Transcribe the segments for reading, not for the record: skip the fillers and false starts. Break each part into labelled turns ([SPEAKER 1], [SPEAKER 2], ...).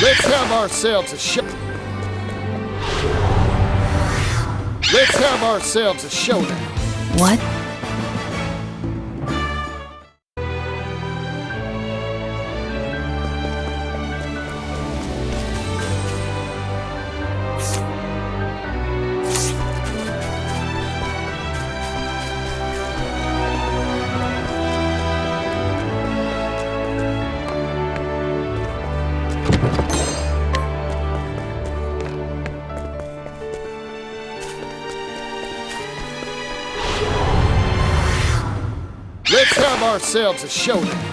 [SPEAKER 1] Let's have ourselves a show. Let's have ourselves a showdown.
[SPEAKER 2] What?
[SPEAKER 1] Let's have ourselves a showdown.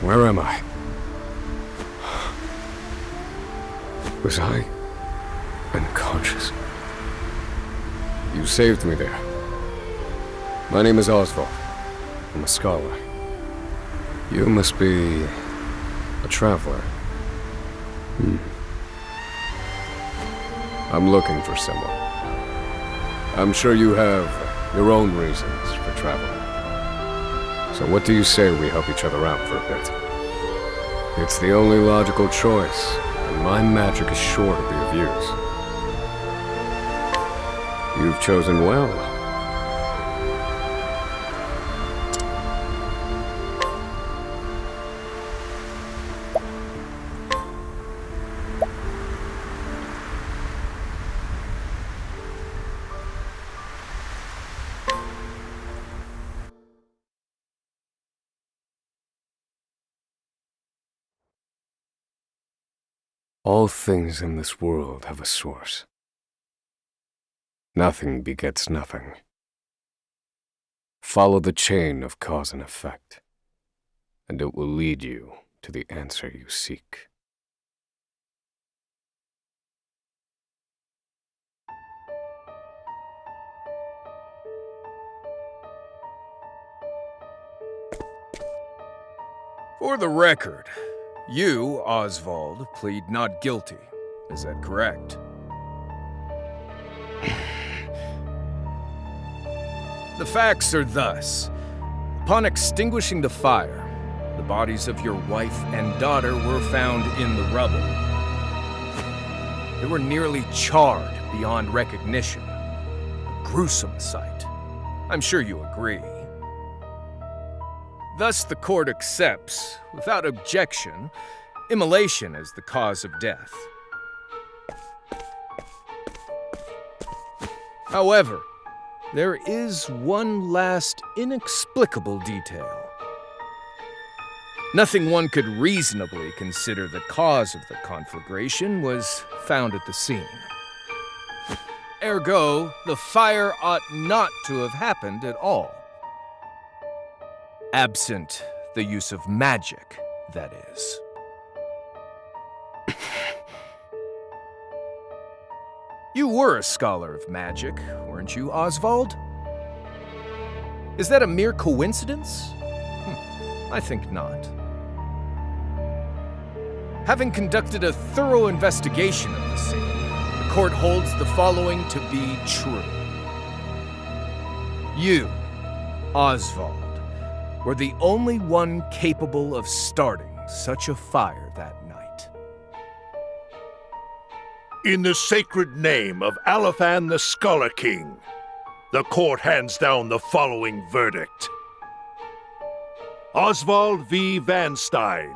[SPEAKER 3] Where am I? Was I unconscious? You saved me there. My name is Osvald. I'm a scholar. You must be a traveler. I'm looking for someone. I'm sure you have your own reasons for traveling. So what do you say we help each other out for a bit? It's the only logical choice, and my magic is sure to be of use. You've chosen well. All things in this world have a source. Nothing begets nothing. Follow the chain of cause and effect, and it will lead you to the answer you seek.
[SPEAKER 4] For the record, you, Osvald, plead not guilty. Is that correct? The facts are thus. Upon extinguishing the fire, the bodies of your wife and daughter were found in the rubble. They were nearly charred beyond recognition. A gruesome sight. I'm sure you agree. Thus, the court accepts, without objection, immolation as the cause of death. However, there is one last inexplicable detail. Nothing one could reasonably consider the cause of the conflagration was found at the scene. Ergo, the fire ought not to have happened at all. Absent the use of magic, that is. You were a scholar of magic, weren't you, Osvald? Is that a mere coincidence? I think not. Having conducted a thorough investigation of the scene, the court holds the following to be true. You, Osvald, were the only one capable of starting such a fire that night.
[SPEAKER 5] In the sacred name of Alephan the Scholar King, the court hands down the following verdict. Osvald V. Van Stein,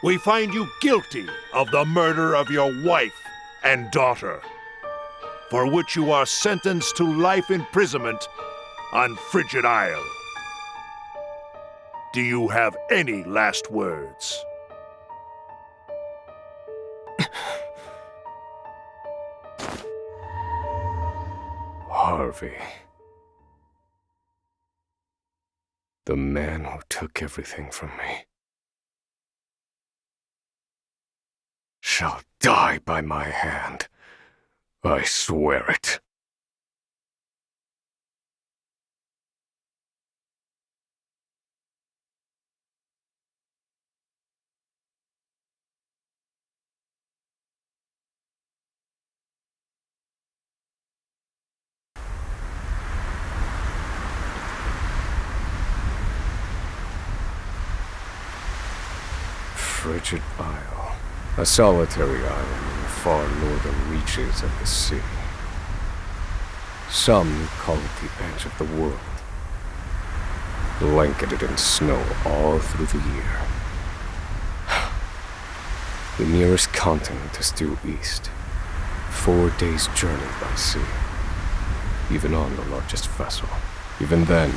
[SPEAKER 5] we find you guilty of the murder of your wife and daughter. for which you are sentenced to life imprisonment on Frigid Isle. Do you have any last words?
[SPEAKER 3] Harvey. The man who took everything from me shall die by my hand. I swear it. Frigid Isle, a solitary island in the far northern reaches of the sea. Some call it the edge of the world, blanketed in snow all through the year. The nearest continent is due east, 4 days' journey by sea, even on the largest vessel. Even then,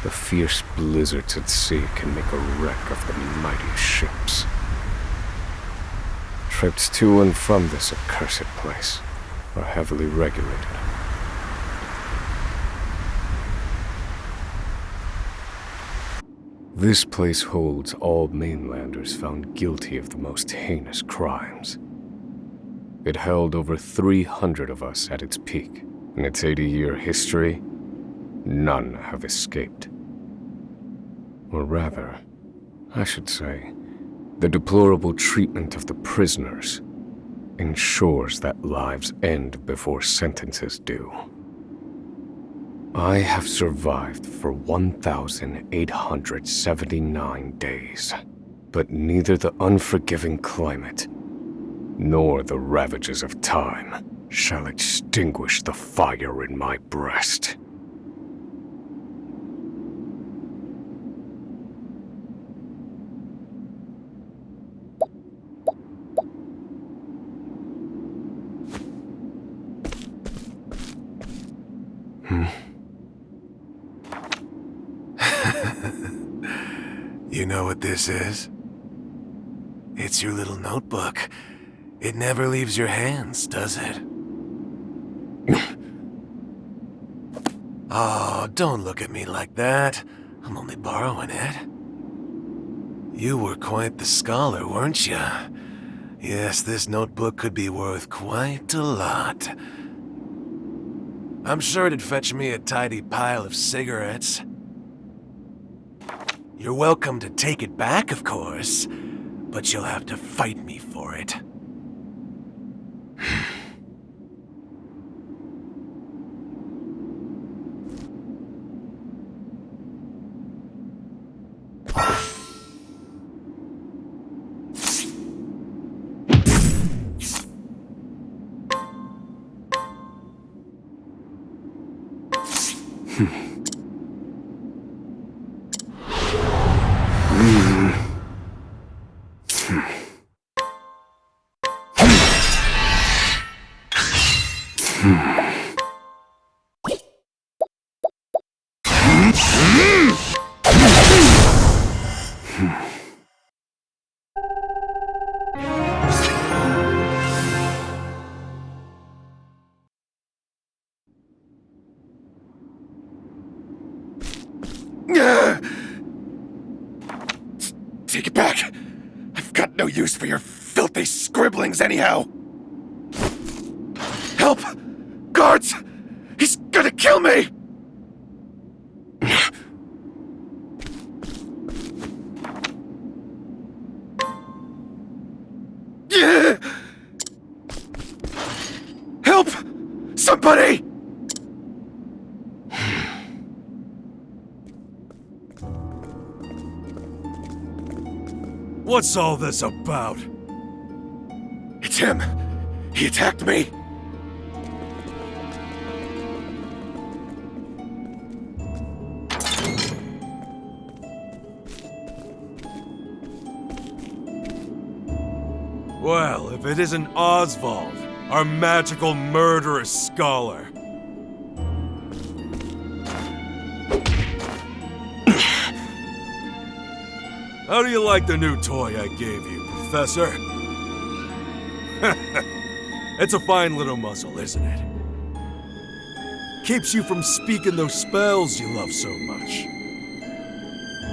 [SPEAKER 3] the fierce blizzards at sea can make a wreck of the mightiest ships. Trips to and from this accursed place are heavily regulated. This place holds all mainlanders found guilty of the most heinous crimes. It held over 300 of us at its peak. In its 80-year history, none have escaped. Or rather, I should say, the deplorable treatment of the prisoners ensures that lives end before sentences do. I have survived for 1,879 days, but neither the unforgiving climate nor the ravages of time shall extinguish the fire in my breast.
[SPEAKER 2] You know what this is? It's your little notebook. It never leaves your hands, does it? Oh, don't look at me like that. I'm only borrowing it. You were quite the scholar, weren't you? Yes, this notebook could be worth quite a lot. I'm sure it'd fetch me a tidy pile of cigarettes. You're welcome to take it back, of course, but you'll have to fight me for it.
[SPEAKER 6] Take it back! I've got no use for your filthy scribblings anyhow! Help! Guards! He's gonna kill me! Help! Somebody!
[SPEAKER 2] What's all this about?
[SPEAKER 6] It's him! He attacked me!
[SPEAKER 2] Well, if it isn't Osvald,
[SPEAKER 7] our magical murderous scholar. How do you like the new toy I gave you, Professor? It's a fine little muzzle, isn't it? Keeps you from speaking those spells you love so much.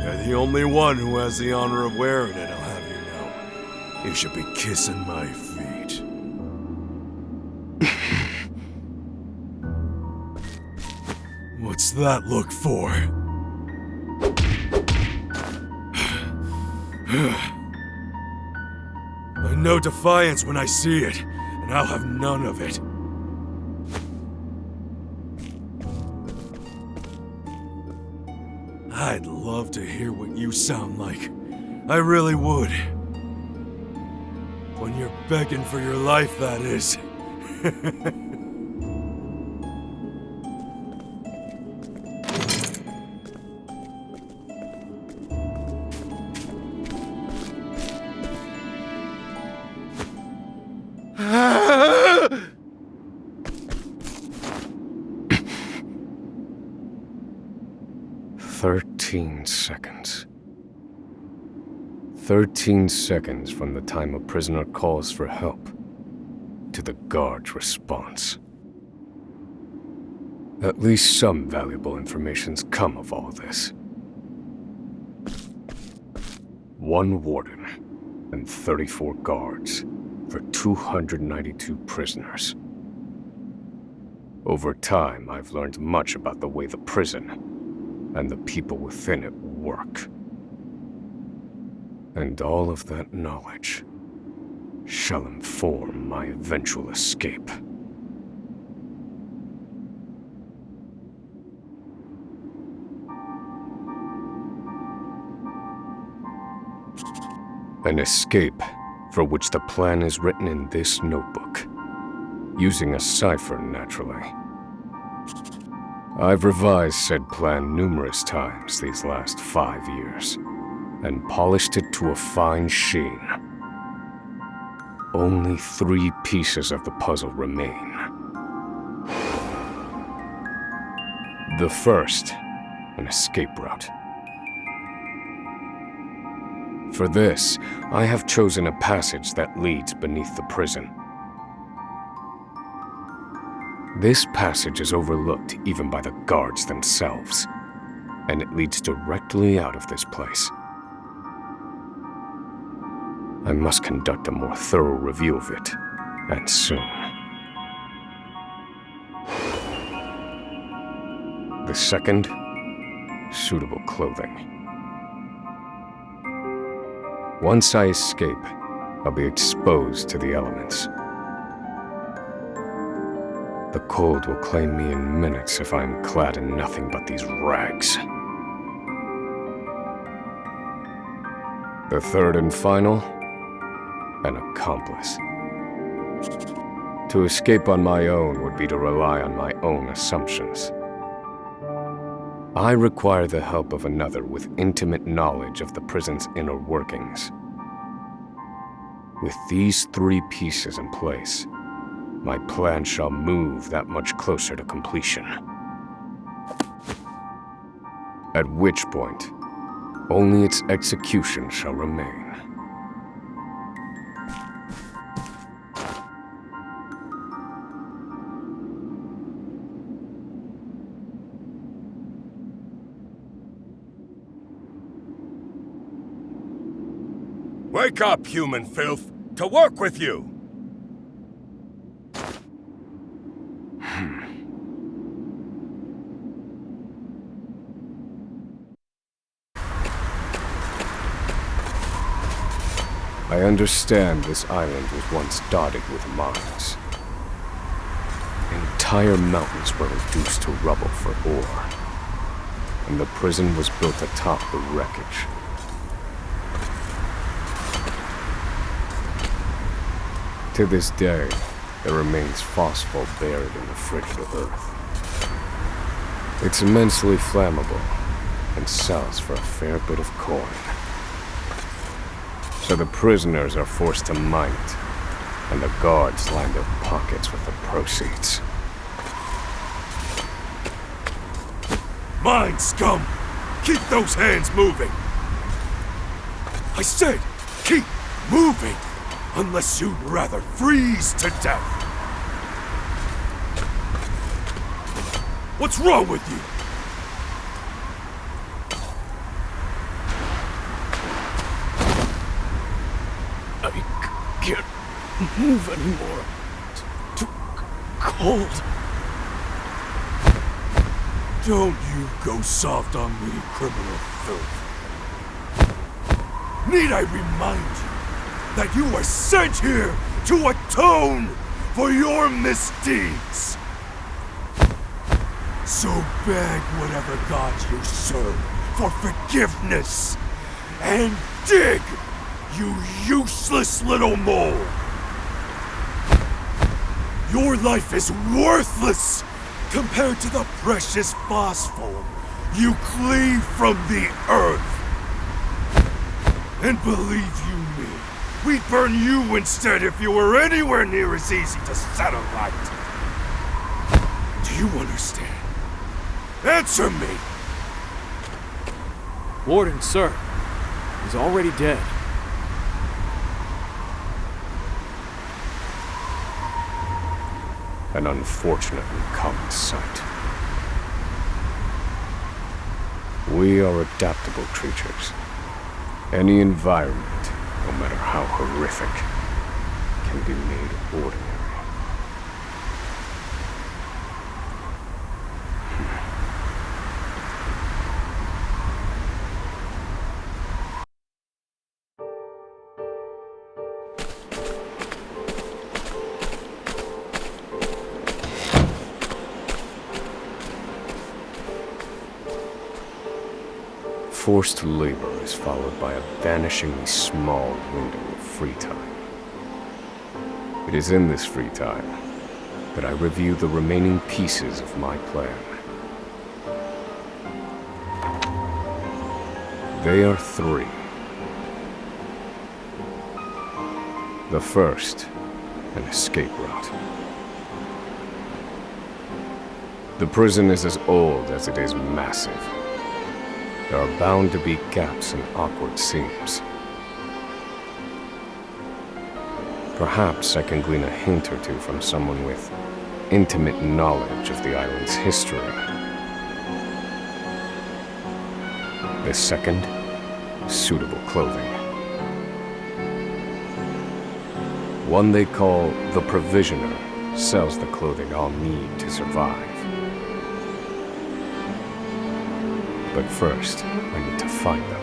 [SPEAKER 7] You're the only one who has the honor of wearing it, I'll have you know. You should be kissing my feet. What's that look for? I know defiance when I see it, and I'll have none of it. I'd love to hear what you sound like. I really would. When you're begging for your life, that is.
[SPEAKER 3] 13 seconds. 13 seconds from the time a prisoner calls for help to the guard's response. At least some valuable information's come of all this. 1 warden and 34 guards for 292 prisoners. Over time, I've learned much about the way the prison and the people within it work. And all of that knowledge shall inform my eventual escape. An escape for which the plan is written in this notebook, using a cipher, naturally. I've revised said plan numerous times these last 5 years, and polished it to a fine sheen. Only 3 pieces of the puzzle remain. The first, an escape route. For this, I have chosen a passage that leads beneath the prison. This passage is overlooked even by the guards themselves, and it leads directly out of this place. I must conduct a more thorough review of it, and soon. The second, suitable clothing. Once I escape, I'll be exposed to the elements. The cold will claim me in minutes if I'm clad in nothing but these rags. The third and final, an accomplice. To escape on my own would be to rely on my own assumptions. I require the help of another with intimate knowledge of the prison's inner workings. With these 3 pieces in place, my plan shall move that much closer to completion. At which point, only its execution shall remain.
[SPEAKER 6] Wake up, human filth! To work with you!
[SPEAKER 3] I understand this island was once dotted with mines. Entire mountains were reduced to rubble for ore, and the prison was built atop the wreckage. To this day, there remains phosphor buried in the frigid earth. It's immensely flammable and sells for a fair bit of coin. So the prisoners are forced to mine it and the guards line their pockets with the proceeds.
[SPEAKER 7] Mine, scum! Keep those hands moving! I said, keep moving! Unless you'd rather freeze to death! What's wrong with you?
[SPEAKER 3] I can't move anymore. It's too cold.
[SPEAKER 7] Don't you go soft on me, criminal filth. Need I remind you that you were sent here to atone for your misdeeds? So beg whatever god you serve for forgiveness, and dig, you useless little mole! Your life is worthless compared to the precious phosphor you cleave from the earth. And believe you me, we'd burn you instead if you were anywhere near as easy to set alight. Do you understand? Answer me!
[SPEAKER 8] Warden, sir. He's already dead.
[SPEAKER 3] An unfortunately common sight. We are adaptable creatures. Any environment, no matter how horrific, can be made ordinary. Forced labor is followed by a vanishingly small window of free time. It is in this free time that I review the remaining pieces of my plan. They are three. The first, an escape route. The prison is as old as it is massive. There are bound to be gaps and awkward seams. Perhaps I can glean a hint or two from someone with intimate knowledge of the island's history. The second, suitable clothing. One they call the Provisioner sells the clothing I'll need to survive. But first, I need to find them.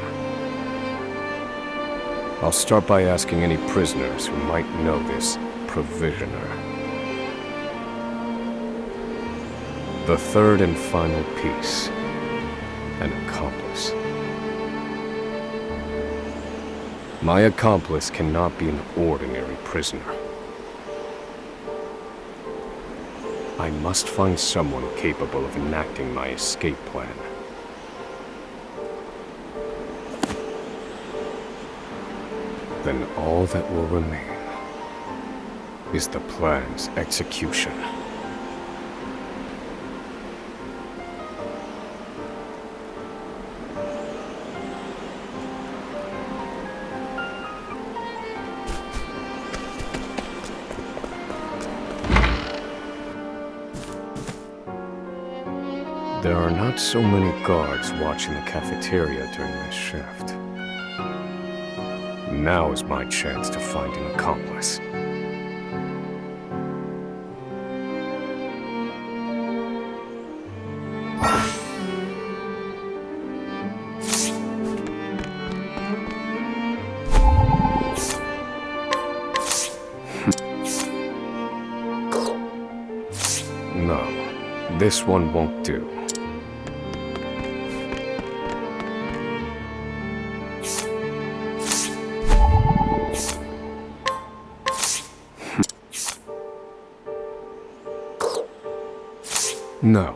[SPEAKER 3] I'll start by asking any prisoners who might know this Provisioner. The third and final piece, an accomplice. My accomplice cannot be an ordinary prisoner. I must find someone capable of enacting my escape plan. Then all that will remain is the plan's execution. There are not so many guards watching the cafeteria during this shift. Now is my chance to find an accomplice. No, this one won't do. No.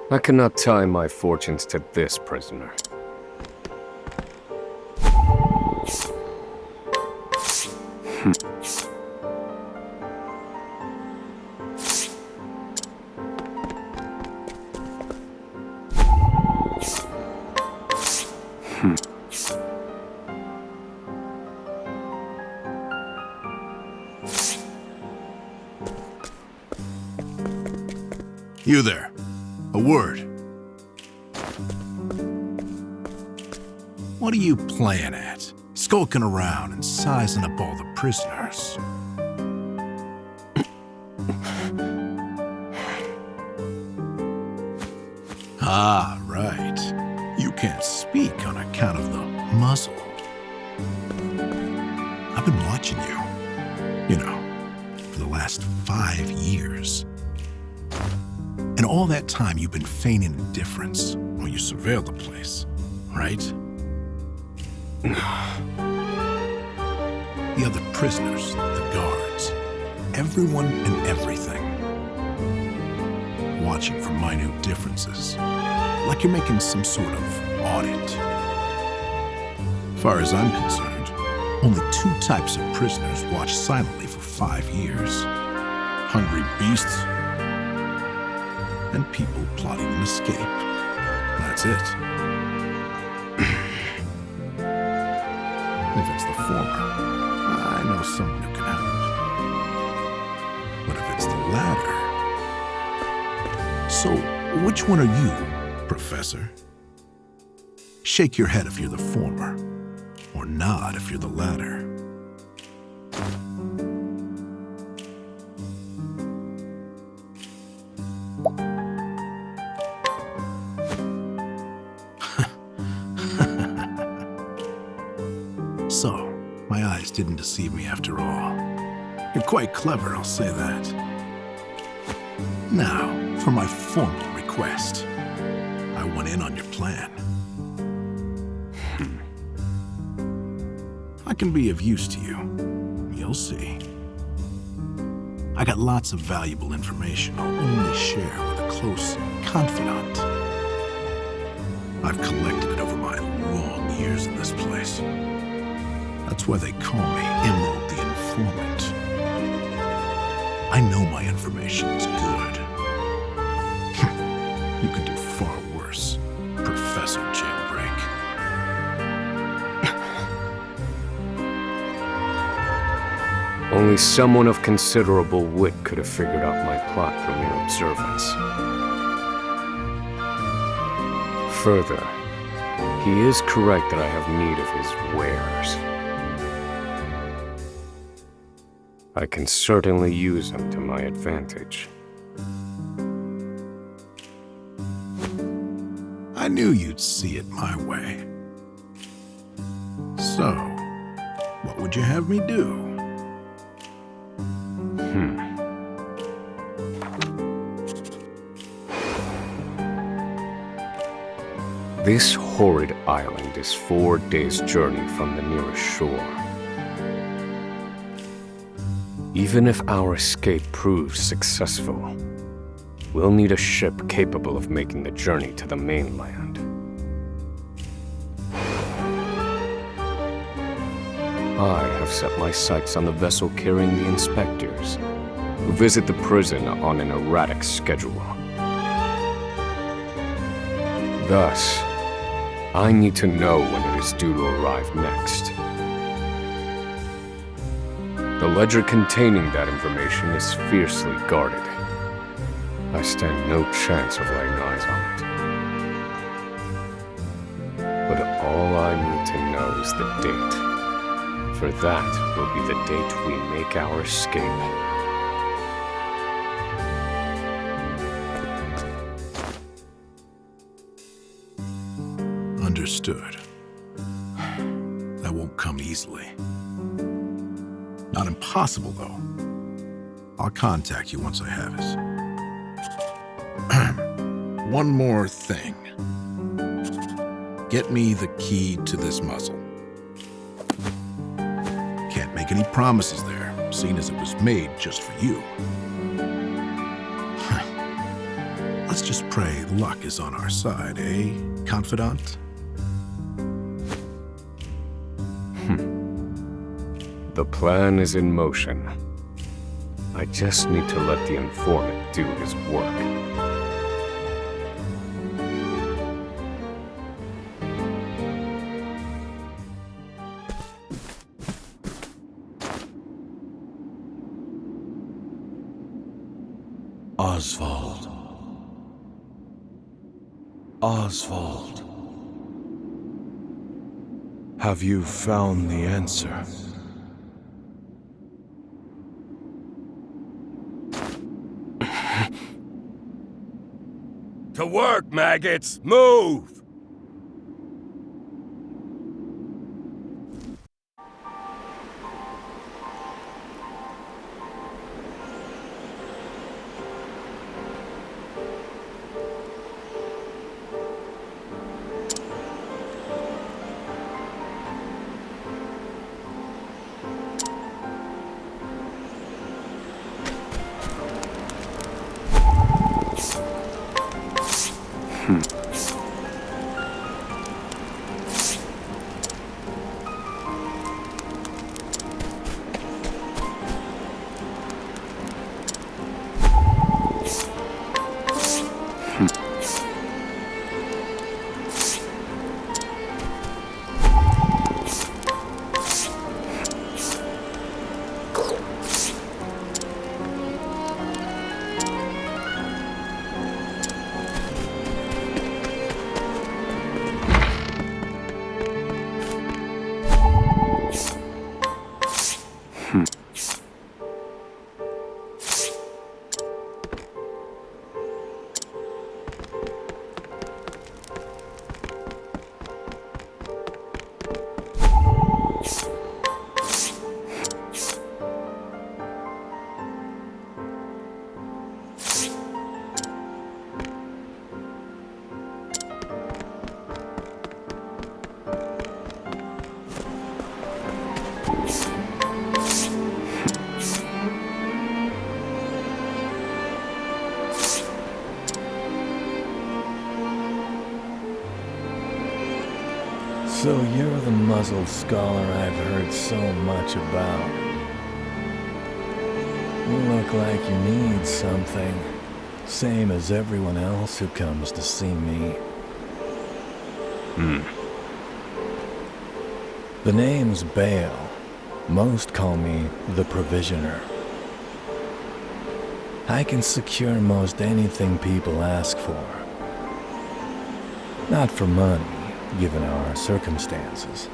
[SPEAKER 3] I cannot tie my fortunes to this prisoner.
[SPEAKER 9] You there. A word. What are you playing at? Skulking around and sizing up all the prisoners. Ah, right. You can't speak on account of the muzzle. I've been watching you. You know, for the last 5 years. And all that time you've been feigning indifference while you surveilled the place, right? The other prisoners, the guards, everyone and everything. Watching for minute differences, like you're making some sort of audit. As far as I'm concerned, only 2 types of prisoners watch silently for 5 years. Hungry beasts and people plotting an escape. That's it. If it's the former, I know someone who can help. But if it's the latter... So, which one are you, Professor? Shake your head if you're the former, or nod if you're the latter. So, my eyes didn't deceive me after all. You're quite clever, I'll say that. Now, for my formal request. I want in on your plan. I can be of use to you. You'll see. I got lots of valuable information I'll only share with a close confidant. I've collected it over my long years in this place. That's why they call me Emerald the Informant. I know my information's good. You could do far worse, Professor Jailbreak.
[SPEAKER 3] Only someone of considerable wit could have figured out my plot from mere observance. Further, he is correct that I have need of his wares. I can certainly use them to my advantage.
[SPEAKER 9] I knew you'd see it my way. So, what would you have me do?
[SPEAKER 3] This horrid island is 4 days' journey from the nearest shore. Even if our escape proves successful, we'll need a ship capable of making the journey to the mainland. I have set my sights on the vessel carrying the inspectors, who visit the prison on an erratic schedule. Thus, I need to know when it is due to arrive next. The ledger containing that information is fiercely guarded. I stand no chance of laying eyes on it. But all I need to know is the date. For that will be the date we make our escape.
[SPEAKER 9] Understood. That won't come easily. Not impossible, though. I'll contact you once I have it. One more thing. Get me the key to this muzzle. Can't make any promises there, seeing as it was made just for you. Let's just pray luck is on our side, eh, confidant?
[SPEAKER 3] The plan is in motion. I just need to let the informant do his work.
[SPEAKER 7] Osvald, Osvald, have you found the answer?
[SPEAKER 4] To work, maggots! Move!
[SPEAKER 10] So you're the muzzled scholar I've heard so much about. You look like you need something, same as everyone else who comes to see me. The name's Bale. Most call me the Provisioner. I can secure most anything people ask for. Not for money, given our circumstances.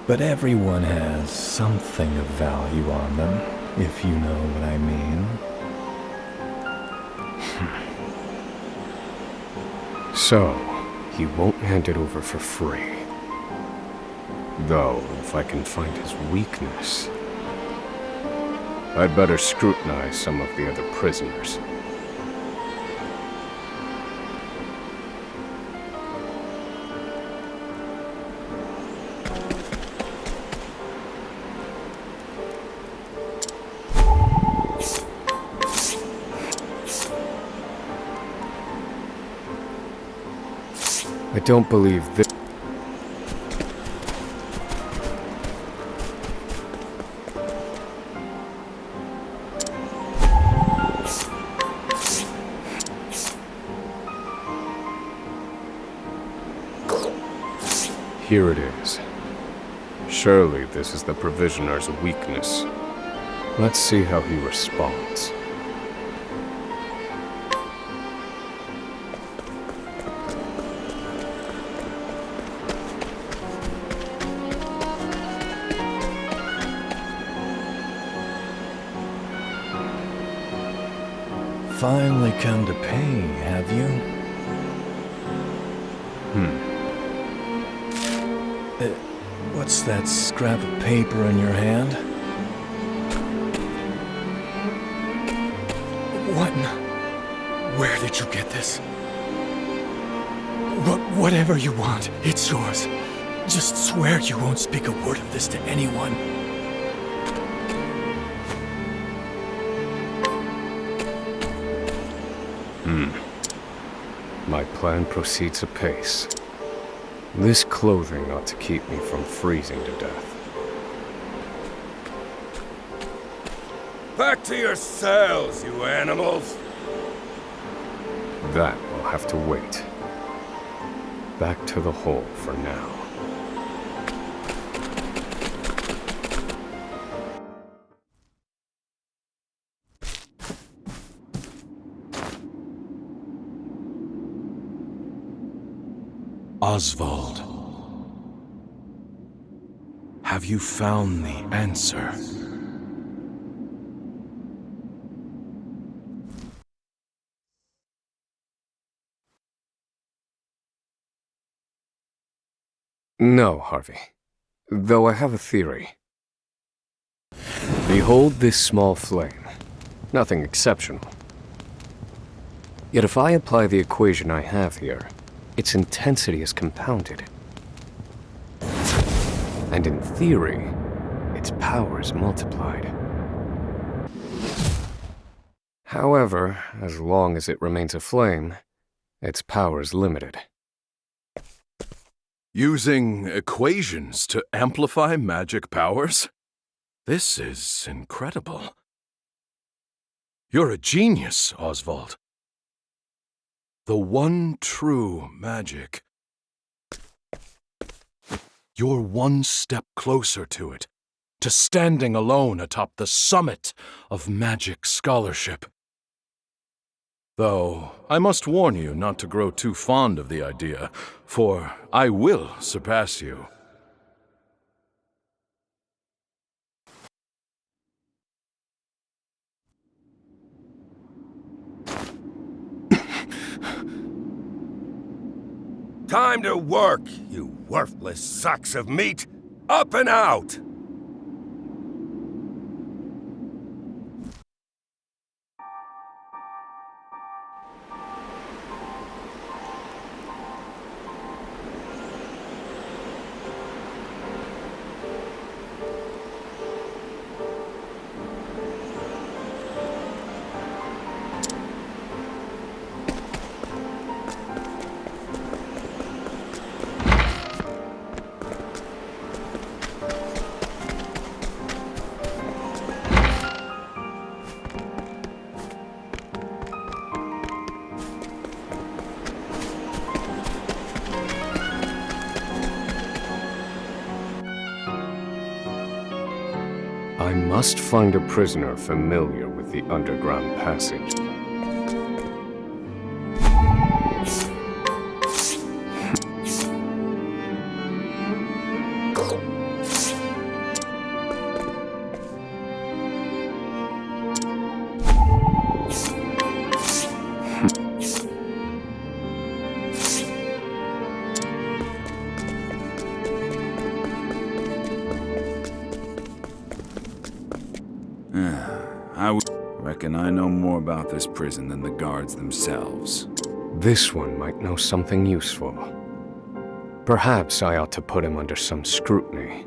[SPEAKER 10] But everyone has something of value on them, if you know what I mean.
[SPEAKER 3] So, he won't hand it over for free. Though, if I can find his weakness, I'd better scrutinize some of the other prisoners. I don't believe this. Here it is. Surely this is the Provisioner's weakness. Let's see how he responds.
[SPEAKER 10] Finally come to pay, have you? What's that scrap of paper in your hand? What Where did you get this? Whatever you want, it's yours. Just swear you won't speak a word of this to anyone.
[SPEAKER 3] My plan proceeds apace. This clothing ought to keep me from freezing to death.
[SPEAKER 4] Back to your cells, you animals!
[SPEAKER 3] That will have to wait. Back to the hole for now.
[SPEAKER 7] Osvald, have you found the answer?
[SPEAKER 3] No, Harvey. Though I have a theory. Behold this small flame. Nothing exceptional. Yet if I apply the equation I have here, its intensity is compounded. And in theory, its power is multiplied. However, as long as it remains a flame, its power is limited.
[SPEAKER 7] Using equations to amplify magic powers? This is incredible. You're a genius, Osvald. The one true magic. You're one step closer to it, to standing alone atop the summit of magic scholarship. Though, I must warn you not to grow too fond of the idea, for I will surpass you.
[SPEAKER 6] Time to work, you worthless sacks of meat! Up and out!
[SPEAKER 3] I must find a prisoner familiar with the underground passage.
[SPEAKER 11] I reckon I know more about this prison than the guards themselves.
[SPEAKER 3] This one might know something useful. Perhaps I ought to put him under some scrutiny.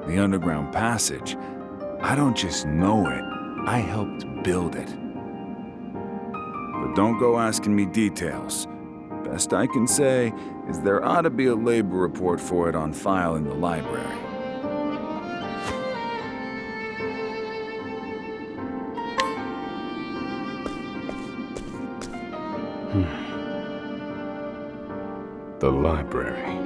[SPEAKER 11] The underground passage, I don't just know it, I helped build it. But don't go asking me details. Best I can say is there ought to be a labor report for it on file in the library.
[SPEAKER 3] The library.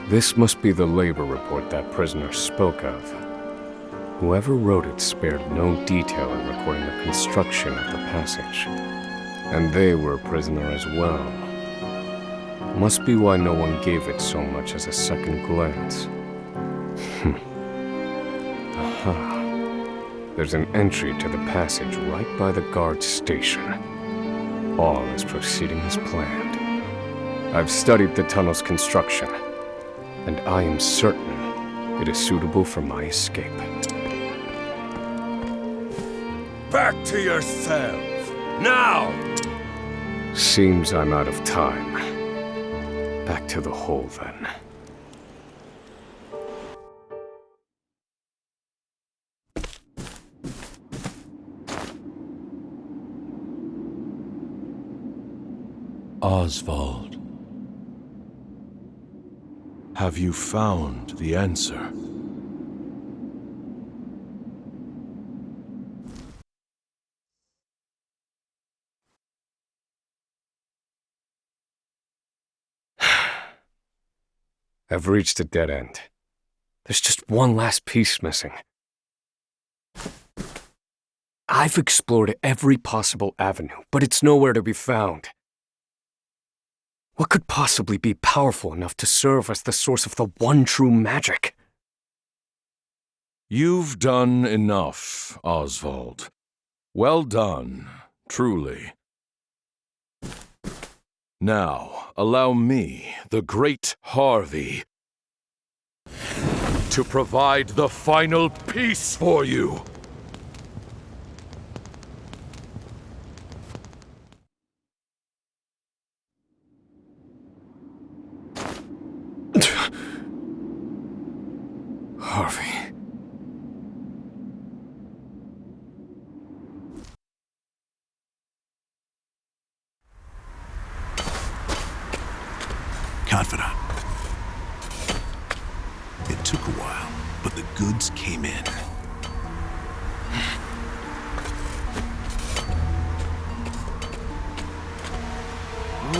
[SPEAKER 3] This must be the labor report that prisoner spoke of. Whoever wrote it spared no detail in recording the construction of the passage. And they were a prisoner as well. Must be why no one gave it so much as a second glance. Aha. There's an entry to the passage right by the guard station. All is proceeding as planned. I've studied the tunnel's construction, and I am certain it is suitable for my escape.
[SPEAKER 6] Back to your cells, now!
[SPEAKER 3] Seems I'm out of time. Back to the hole, then.
[SPEAKER 7] Osvald. Have you found the answer?
[SPEAKER 3] I've reached a dead end. There's just one last piece missing. I've explored every possible avenue, but it's nowhere to be found. What could possibly be powerful enough to serve as the source of the one true magic?
[SPEAKER 7] You've done enough, Osvald. Well done, truly. Now, allow me, the great Harvey, to provide the final piece for you.
[SPEAKER 3] Harvey.
[SPEAKER 9] Confidant. It took a while, but the goods came in.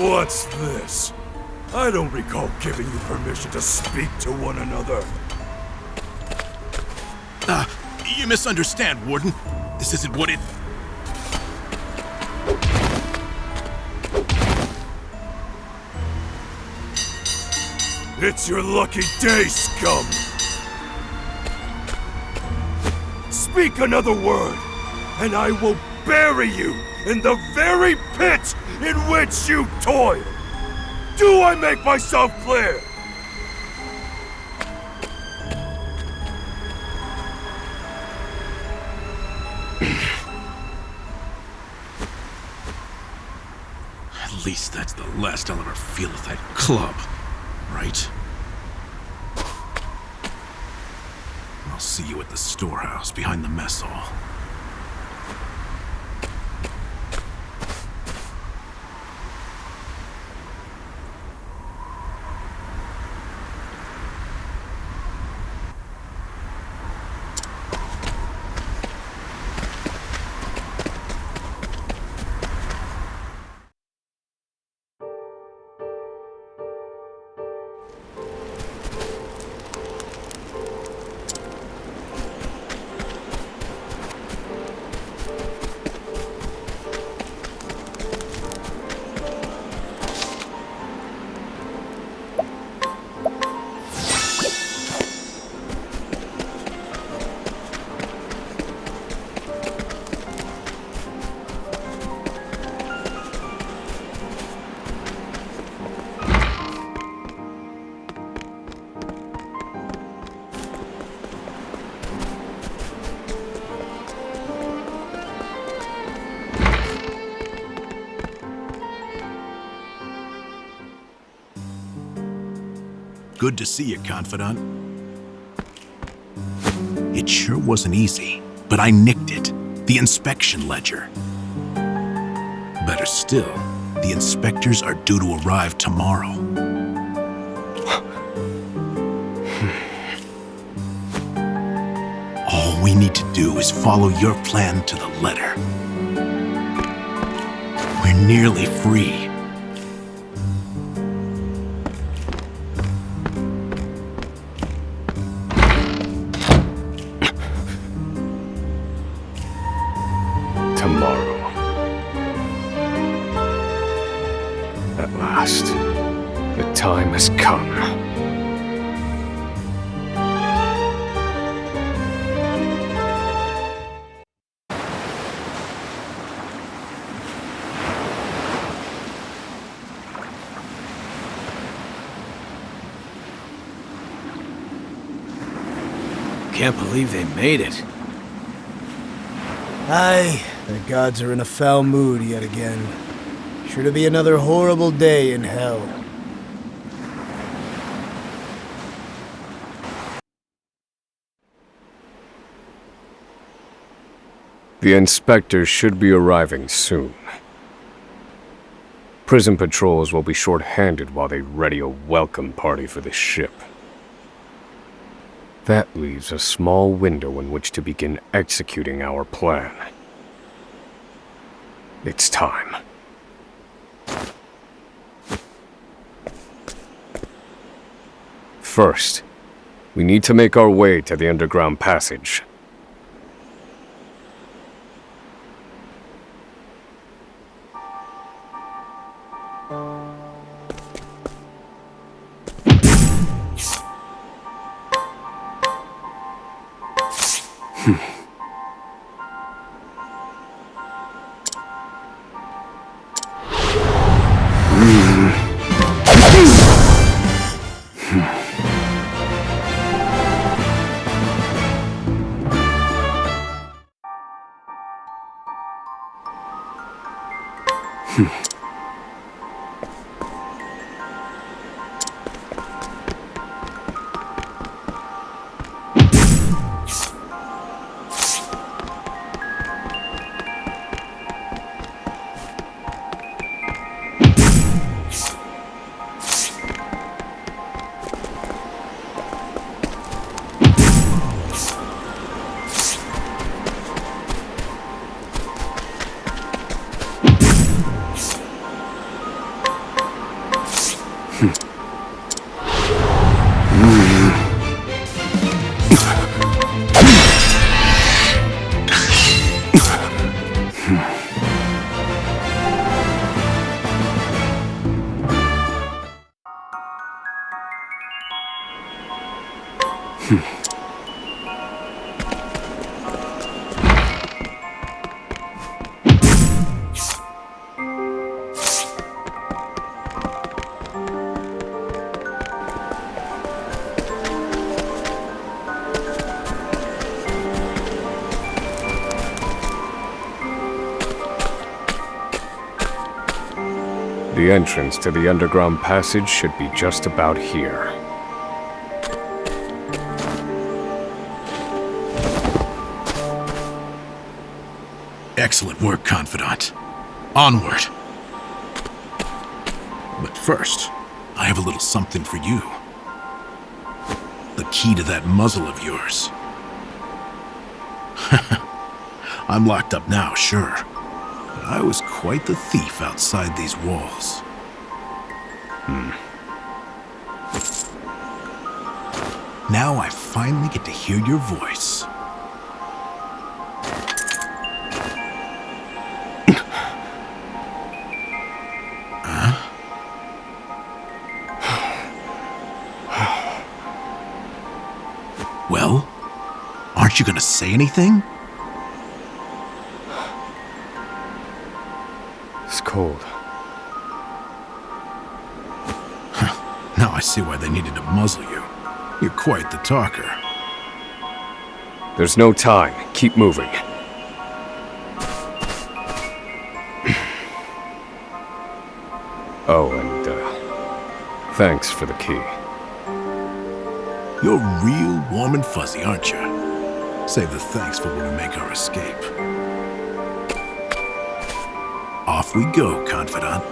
[SPEAKER 6] What's this? I don't recall giving you permission to speak to one another.
[SPEAKER 9] You misunderstand, Warden. This isn't what it...
[SPEAKER 6] It's your lucky day, scum! Speak another word, and I will bury you in the very pit in which you toil! Do I make myself clear?
[SPEAKER 9] At least that's the last I'll ever feel at that club, right? I'll see you at the storehouse behind the mess hall. Good to see you, Confidant. It sure wasn't easy, but I nicked it. The inspection ledger. Better still, the inspectors are due to arrive tomorrow. All we need to do is follow your plan to the letter. We're nearly free.
[SPEAKER 3] At last, the time has come.
[SPEAKER 8] Can't believe they made it.
[SPEAKER 12] Aye, the gods are in a foul mood yet again. Sure to be another horrible day in hell.
[SPEAKER 3] The inspectors should be arriving soon. Prison patrols will be short-handed while they ready a welcome party for the ship. That leaves a small window in which to begin executing our plan. It's time. First, we need to make our way to the underground passage. The entrance to the underground passage should be just about here.
[SPEAKER 9] Excellent work, Confidant. Onward. But first, I have a little something for you. The key to that muzzle of yours. I'm locked up now, sure. But I was quite the thief outside these walls. Now I finally get to hear your voice. Well, aren't you gonna say anything?
[SPEAKER 3] It's cold.
[SPEAKER 9] Now I see why they needed to muzzle you. You're quite the talker.
[SPEAKER 3] There's no time. Keep moving. Oh, and, thanks for the key.
[SPEAKER 9] You're real warm and fuzzy, aren't you? Save the thanks for when we make our escape. Off we go, Confidant.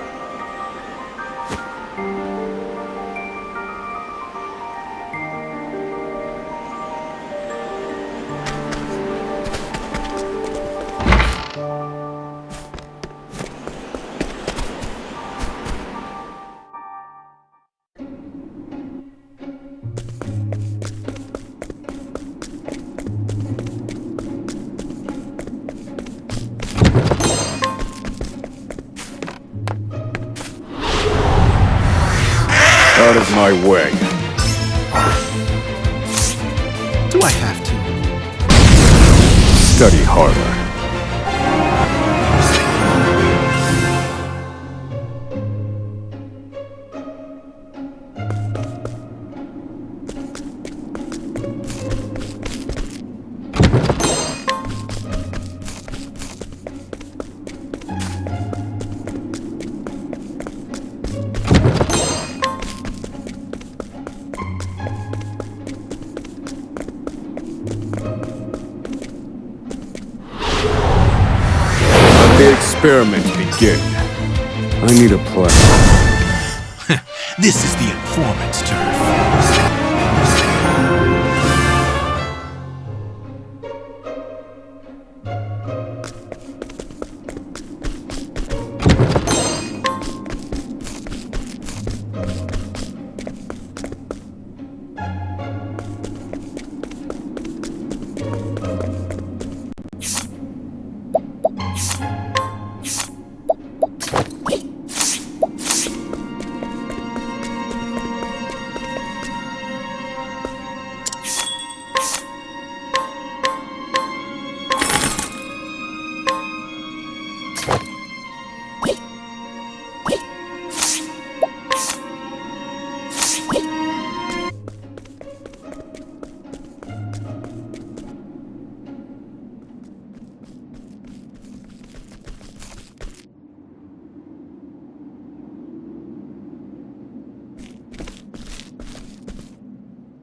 [SPEAKER 3] Out of my way.
[SPEAKER 9] Do I have to?
[SPEAKER 3] Study harder. The experiment begin. I need a plan.
[SPEAKER 9] This is the informant's turf.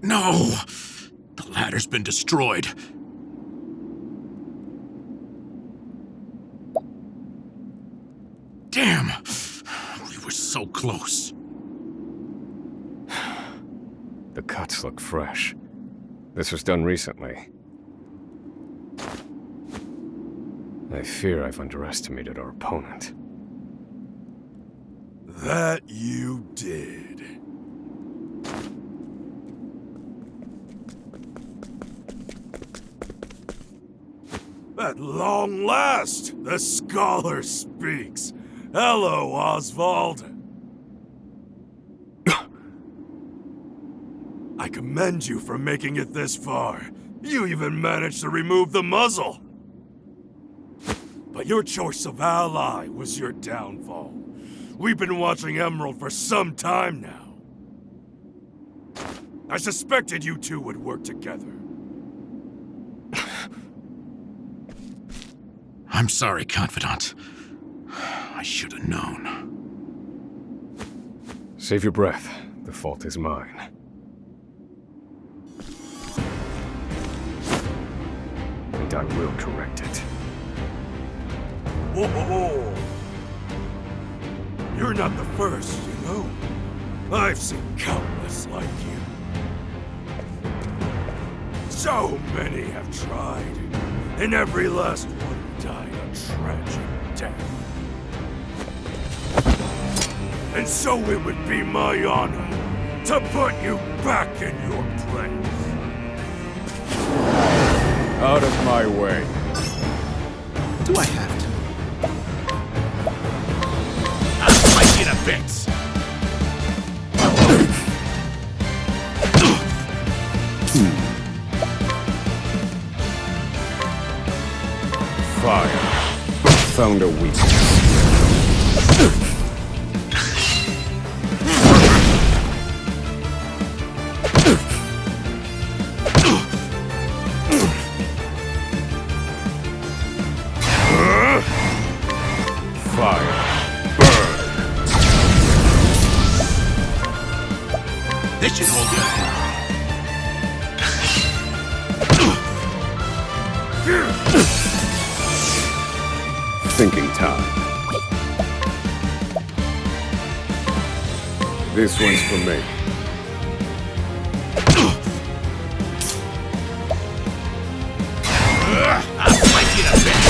[SPEAKER 9] No! The ladder's been destroyed. Damn! We were so close.
[SPEAKER 3] The cuts look fresh. This was done recently. I fear I've underestimated our opponent.
[SPEAKER 6] That you did. At long last, the scholar speaks. Hello, Osvald. I commend you for making it this far. You even managed to remove the muzzle. But your choice of ally was your downfall. We've been watching Emerald for some time now. I suspected you two would work together.
[SPEAKER 9] I'm sorry, Confidant. I should have known.
[SPEAKER 3] Save your breath. The fault is mine. And I will correct it.
[SPEAKER 6] Whoa! You're not the first, you know. I've seen countless like you. So many have tried, and every last one died a tragic death. And so it would be my honor to put you back in your place.
[SPEAKER 3] Out of my way.
[SPEAKER 9] Do I have to? I'll slice you to bits!
[SPEAKER 3] Fire. Found a weakness. Fire. Burn.
[SPEAKER 9] This should hold good.
[SPEAKER 3] Thinking time. This one's for me.
[SPEAKER 9] I'll slice you to bits!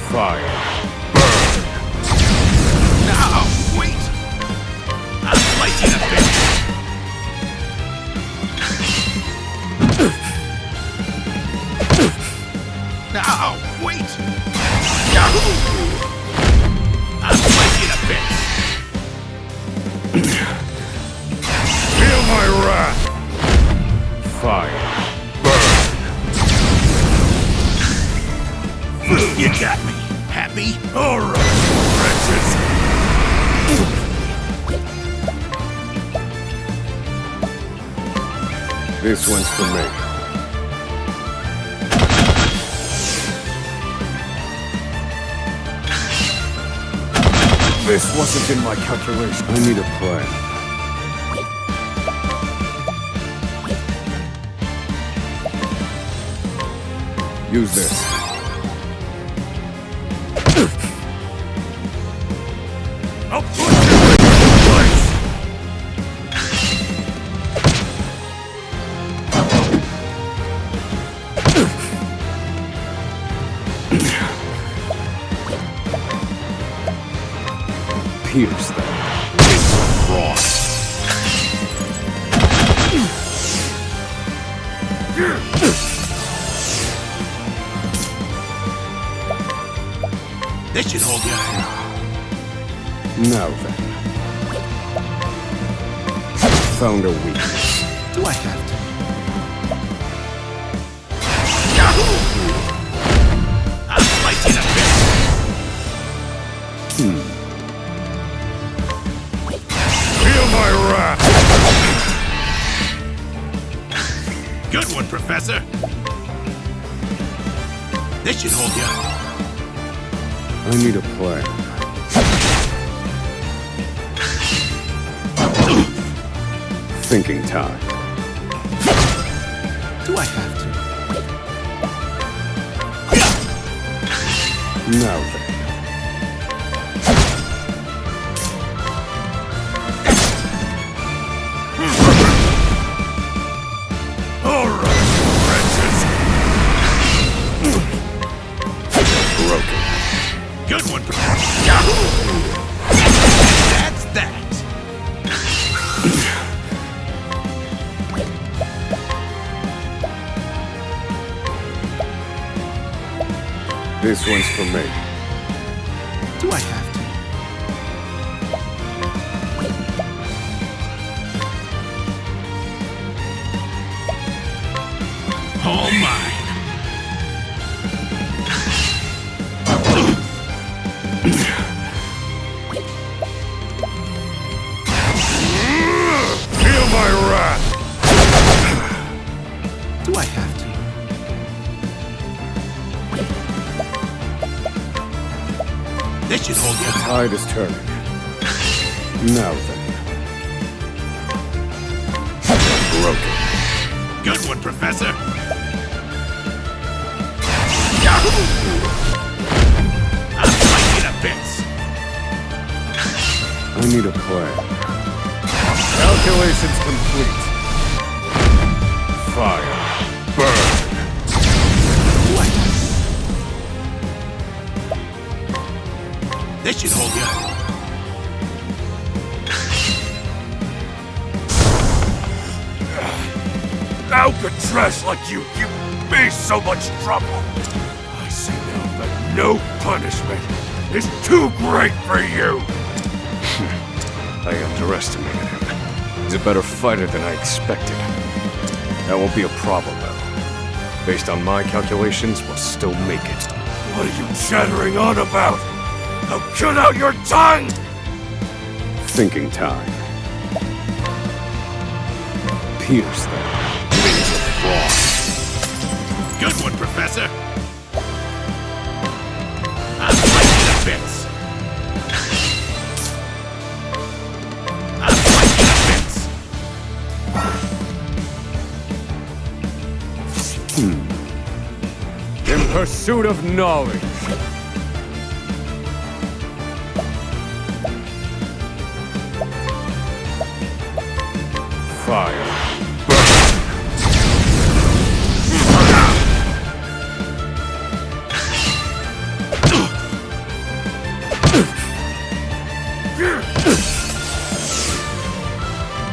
[SPEAKER 3] Fire.
[SPEAKER 9] Now, wait! I'll slice you to bits!
[SPEAKER 3] Fire.
[SPEAKER 6] You got me. Happy? All right, wretches.
[SPEAKER 3] This one's for me.
[SPEAKER 7] This wasn't in my calculation.
[SPEAKER 3] I need a plan. Use this.
[SPEAKER 6] I'll put you in place.
[SPEAKER 3] Pierce them.
[SPEAKER 6] Frost. This should hold you.
[SPEAKER 3] Now then. Found a weakness.
[SPEAKER 6] Do I have to? I'll slice you to bits. Feel my wrath. Good one, Professor. This should hold you.
[SPEAKER 3] I need a plan. Thinking time.
[SPEAKER 6] Do I have to?
[SPEAKER 3] Now then.
[SPEAKER 6] All right, wretches.
[SPEAKER 3] Broken.
[SPEAKER 6] Good one, Professor. That's that.
[SPEAKER 3] This one's for me.
[SPEAKER 6] Do I have to? All mine. Feel my wrath. Do I have to? This should hold you.
[SPEAKER 3] Tide is turning. Now then. Broken.
[SPEAKER 6] Good one, Professor. I'll slice you to bits.
[SPEAKER 3] I need a plan.
[SPEAKER 4] Calculations complete.
[SPEAKER 3] Fire. Burn.
[SPEAKER 6] What? This should hold you. Alcatraz like you give me so much trouble. I see now that no punishment is too great for you.
[SPEAKER 3] I underestimated him. He's a better fighter than I expected. That won't be a problem, though. Based on my calculations, we'll still make it.
[SPEAKER 6] What are you chattering on about? I'll cut out your tongue!
[SPEAKER 3] Thinking time. Pierce them. Wings of frost.
[SPEAKER 6] Good one, Professor. I'll slice you to bits. I'll slice you to bits.
[SPEAKER 3] In pursuit of knowledge. Fire.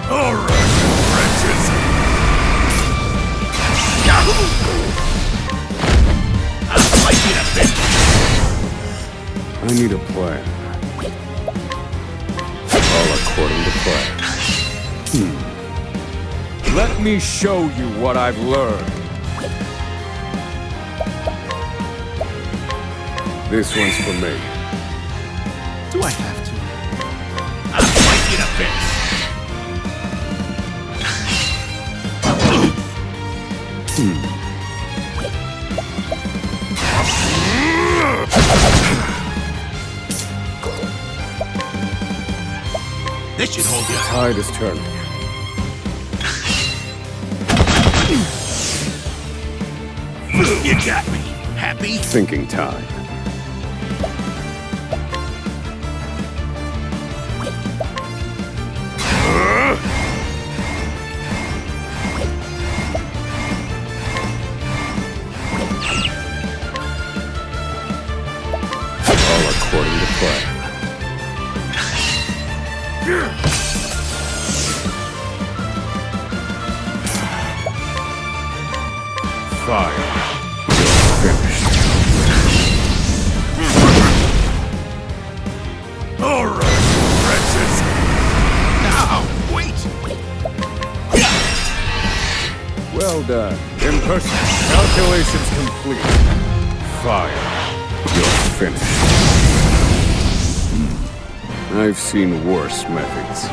[SPEAKER 6] All right, wretches. I'll slice you to bits.
[SPEAKER 3] I need a plan. All according to plan.
[SPEAKER 4] Let
[SPEAKER 3] me show you what I've learned. This one's for me.
[SPEAKER 9] Do I have to?
[SPEAKER 6] I'll fight you to bits! This should hold you.
[SPEAKER 3] The tide is turning.
[SPEAKER 6] You got me. Happy?
[SPEAKER 3] Thinking time. All according to plan. Fire. Finished.
[SPEAKER 6] All right, wretches. Now, wait.
[SPEAKER 3] Well done. Impersonal. Calculations complete. Fire. You're finished. I've seen worse methods.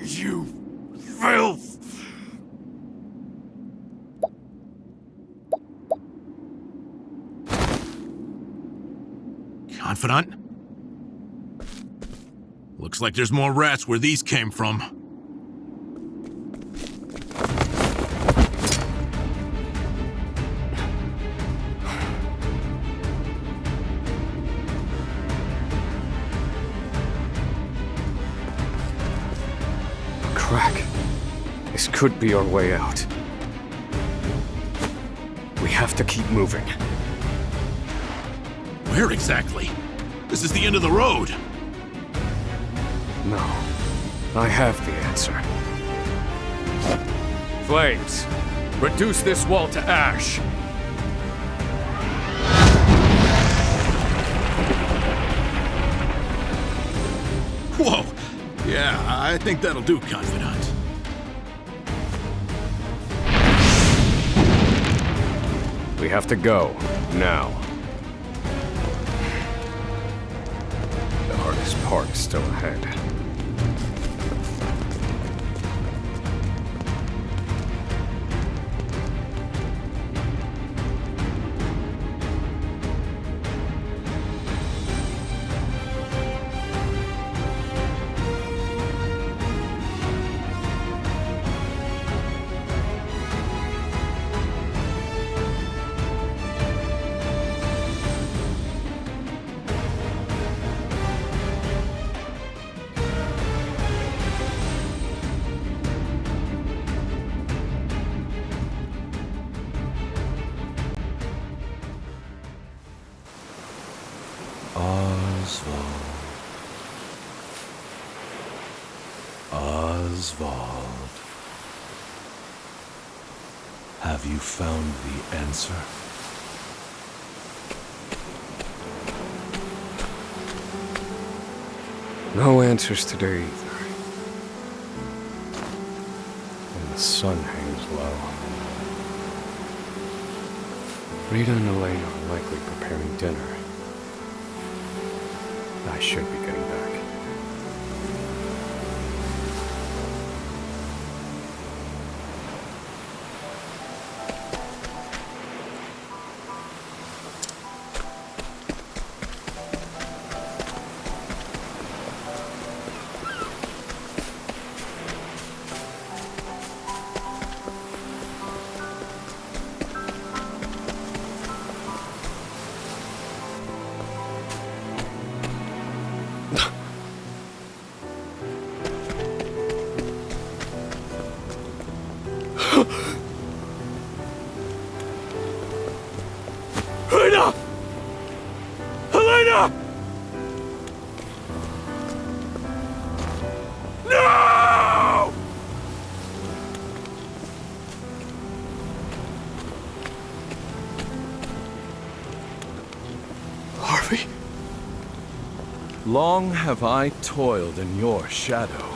[SPEAKER 6] You filth! Confidant? Looks like there's more rats where these came from.
[SPEAKER 3] Crack. This could be our way out. We have to keep moving.
[SPEAKER 6] Where exactly? This is the end of the road.
[SPEAKER 3] No. I have the answer. Flames! Reduce this wall to ash!
[SPEAKER 6] Whoa! Yeah, I think that'll do, Confidant.
[SPEAKER 3] We have to go. Now. The hardest part is still ahead.
[SPEAKER 7] Osvald. Have you found the answer?
[SPEAKER 3] No answers today either. And the sun hangs low. Rita and Elaine are likely preparing dinner. I should be getting back.
[SPEAKER 6] Helena! Helena! No!
[SPEAKER 10] Harvey.
[SPEAKER 4] Long have I toiled in your shadow.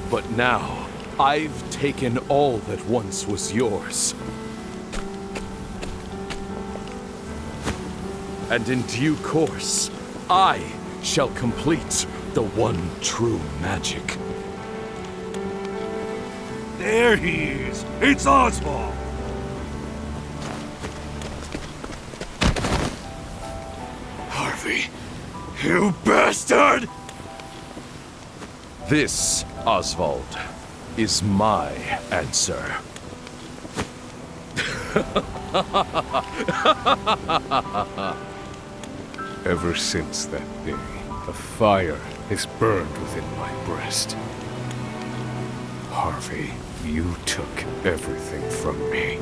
[SPEAKER 4] But now, I've taken all that once was yours. And in due course, I shall complete the one true magic.
[SPEAKER 6] There he is! It's Osvald!
[SPEAKER 10] Harvey, you bastard!
[SPEAKER 4] This, Osvald, is my answer.
[SPEAKER 3] Ever since that day, a fire has burned within my breast. Harvey, you took everything from me.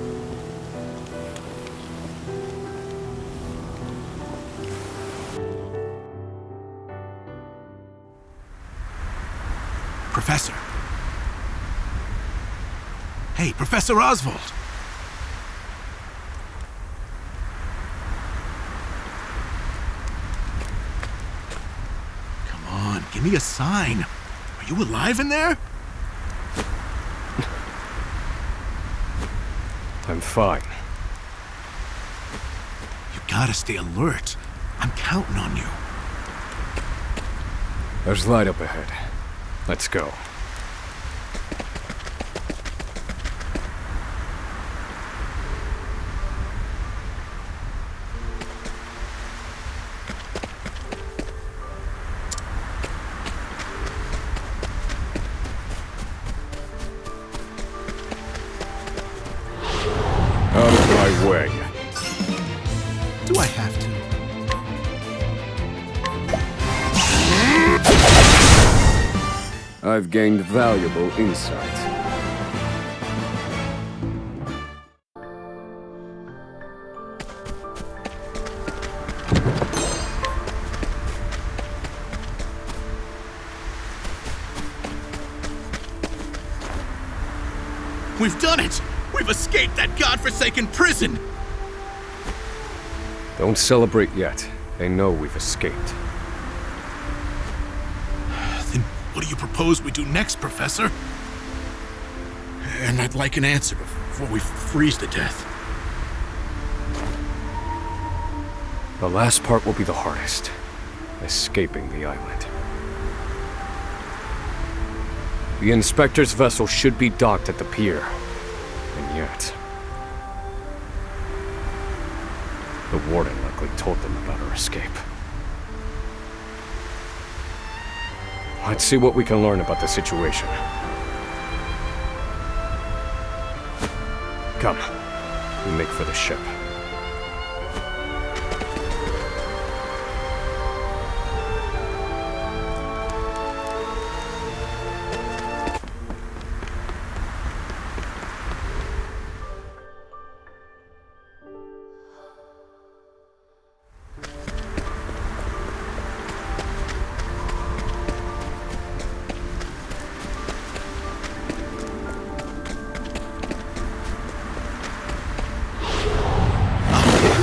[SPEAKER 9] Professor. Hey, Professor Osvald. Come on, give me a sign. Are you alive in there?
[SPEAKER 3] I'm fine.
[SPEAKER 9] You gotta stay alert. I'm counting on you.
[SPEAKER 3] There's light up ahead. Let's go. Out of my way.
[SPEAKER 9] Do I have to?
[SPEAKER 3] I've gained valuable insight.
[SPEAKER 9] We've done it! We've escaped that godforsaken prison!
[SPEAKER 3] Don't celebrate yet. They know we've escaped.
[SPEAKER 9] Then what do you propose we do next, Professor? And I'd like an answer before we freeze to death.
[SPEAKER 3] The last part will be the hardest. Escaping the island. The Inspector's vessel should be docked at the pier. And yet... the warden likely told them about our escape. Let's see what we can learn about the situation. Come. We make for the ship.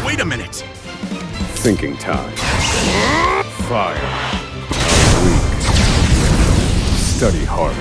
[SPEAKER 9] Wait a minute!
[SPEAKER 3] Thinking time. Fire. Weak. Study harder.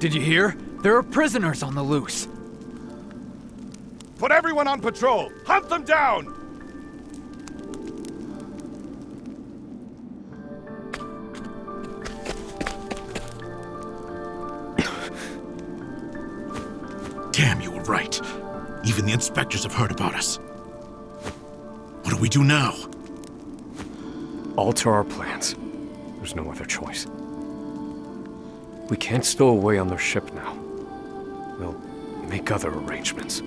[SPEAKER 8] Did you hear? There are prisoners on the loose.
[SPEAKER 6] Put everyone on patrol! Hunt them down!
[SPEAKER 9] Damn, you were right. Even the inspectors have heard about us. What do we do now?
[SPEAKER 3] Alter our plans. There's no other choice. We can't stow away on their ship now. We'll make other arrangements.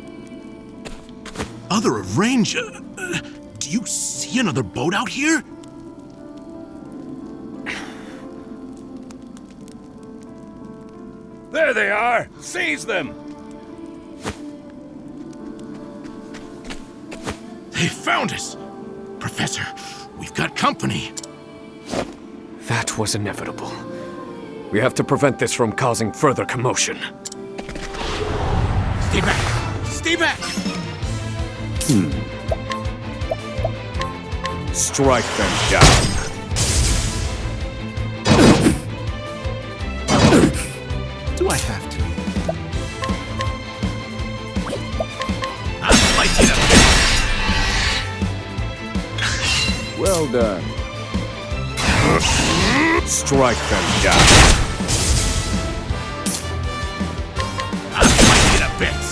[SPEAKER 9] Other do you see another boat out here?
[SPEAKER 6] There they are! Seize them!
[SPEAKER 9] They found us! Professor, we've got company.
[SPEAKER 3] That was inevitable. We have to prevent this from causing further commotion.
[SPEAKER 9] Stay back! Stay back!
[SPEAKER 3] Strike them down.
[SPEAKER 9] Do I have to? I'll light it up!
[SPEAKER 3] Well done. Strike them down.
[SPEAKER 9] I'll light it up bits!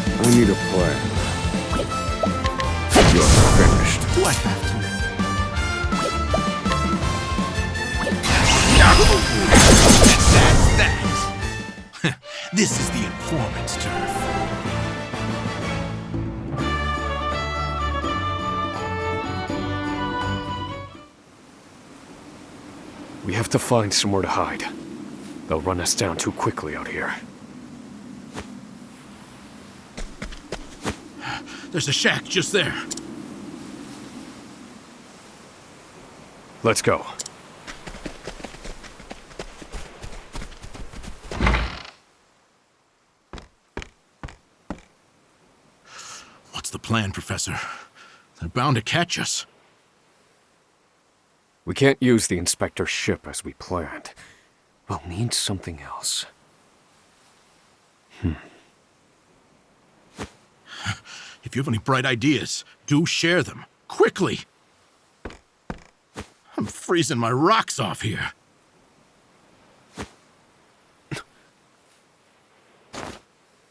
[SPEAKER 3] I need a plan. You're finished.
[SPEAKER 9] Do I have to? That's that! This is the informant's turf.
[SPEAKER 3] We have to find somewhere to hide. They'll run us down too quickly out here.
[SPEAKER 9] There's a shack just there.
[SPEAKER 3] Let's go.
[SPEAKER 9] What's the plan, Professor? They're bound to catch us.
[SPEAKER 3] We can't use the inspector's ship as we planned. We'll need something else.
[SPEAKER 9] If you have any bright ideas, do share them. Quickly! I'm freezing my rocks off here.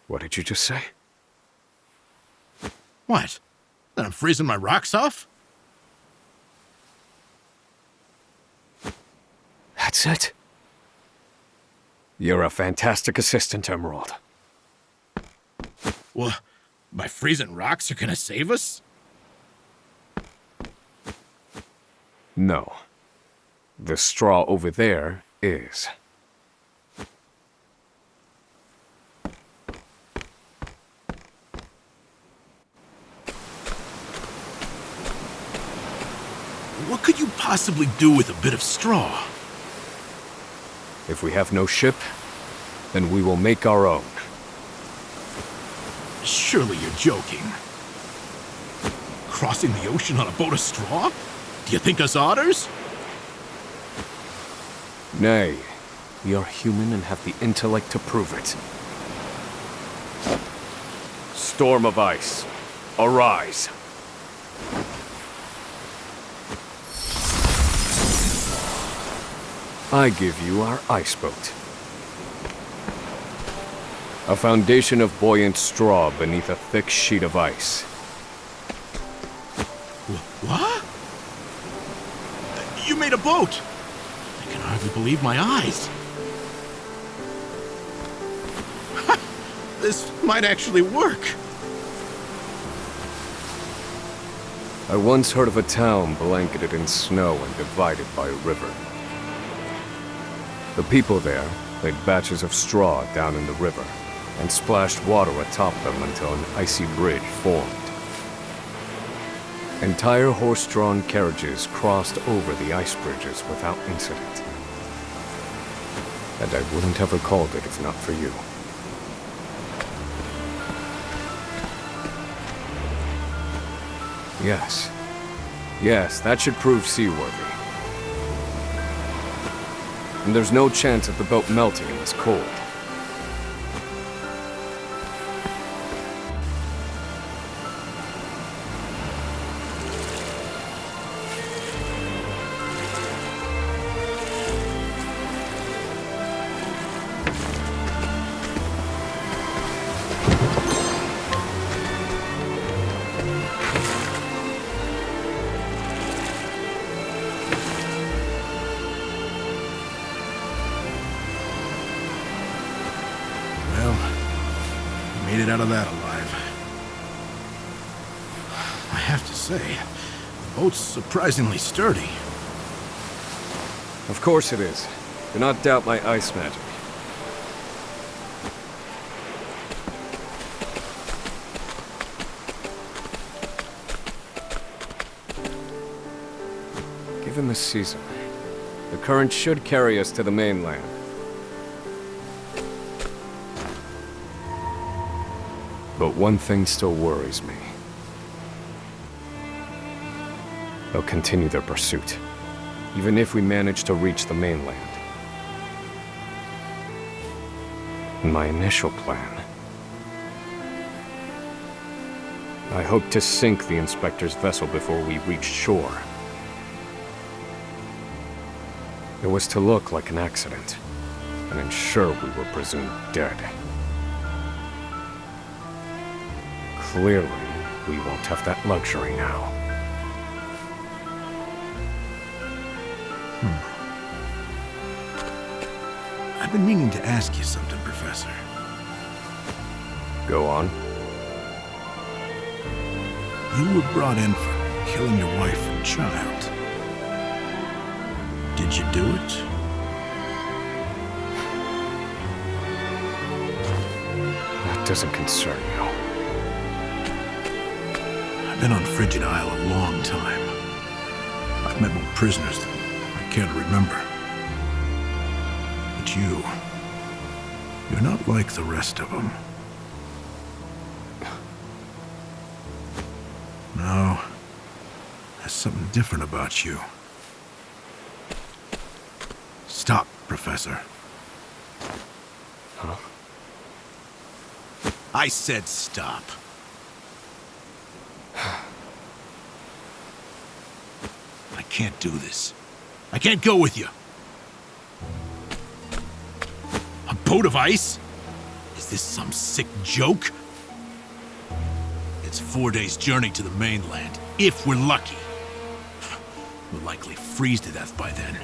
[SPEAKER 3] What did you just say?
[SPEAKER 9] What? That I'm freezing my rocks off?
[SPEAKER 3] That's it. You're a fantastic assistant, Emerald.
[SPEAKER 9] Well, my freezing rocks are gonna save us?
[SPEAKER 3] No. The straw over there is.
[SPEAKER 9] What could you possibly do with a bit of straw?
[SPEAKER 3] If we have no ship, then we will make our own.
[SPEAKER 9] Surely you're joking. Crossing the ocean on a boat of straw? Do you think us otters?
[SPEAKER 3] Nay, we are human and have the intellect to prove it. Storm of ice, arise. I give you our ice boat. A foundation of buoyant straw beneath a thick sheet of ice.
[SPEAKER 9] What? You made a boat! I can hardly believe my eyes. This might actually work.
[SPEAKER 3] I once heard of a town blanketed in snow and divided by a river. The people there laid batches of straw down in the river and splashed water atop them until an icy bridge formed. Entire horse-drawn carriages crossed over the ice bridges without incident. And I wouldn't have recalled it if not for you. Yes. Yes, that should prove seaworthy. And there's no chance of the boat melting in this cold.
[SPEAKER 9] Made it out of that alive. I have to say, the boat's surprisingly sturdy.
[SPEAKER 3] Of course it is. Do not doubt my ice magic. Given the season, the current should carry us to the mainland. But one thing still worries me. They'll continue their pursuit, even if we manage to reach the mainland. In my initial plan, I hoped to sink the Inspector's vessel before we reached shore. It was to look like an accident, and ensure we were presumed dead. Clearly, we won't have that luxury now.
[SPEAKER 9] I've been meaning to ask you something, Professor.
[SPEAKER 3] Go on.
[SPEAKER 9] You were brought in for killing your wife and child. Did you do it?
[SPEAKER 3] That doesn't concern you.
[SPEAKER 9] I've been on Frigid Isle a long time. I've met more prisoners than I care to remember. But you're not like the rest of them. No, there's something different about you. Stop, Professor.
[SPEAKER 3] Huh?
[SPEAKER 9] I said stop. I can't do this. I can't go with you. A boat of ice? Is this some sick joke? It's 4 days' journey to the mainland, if we're lucky. We'll likely freeze to death by then.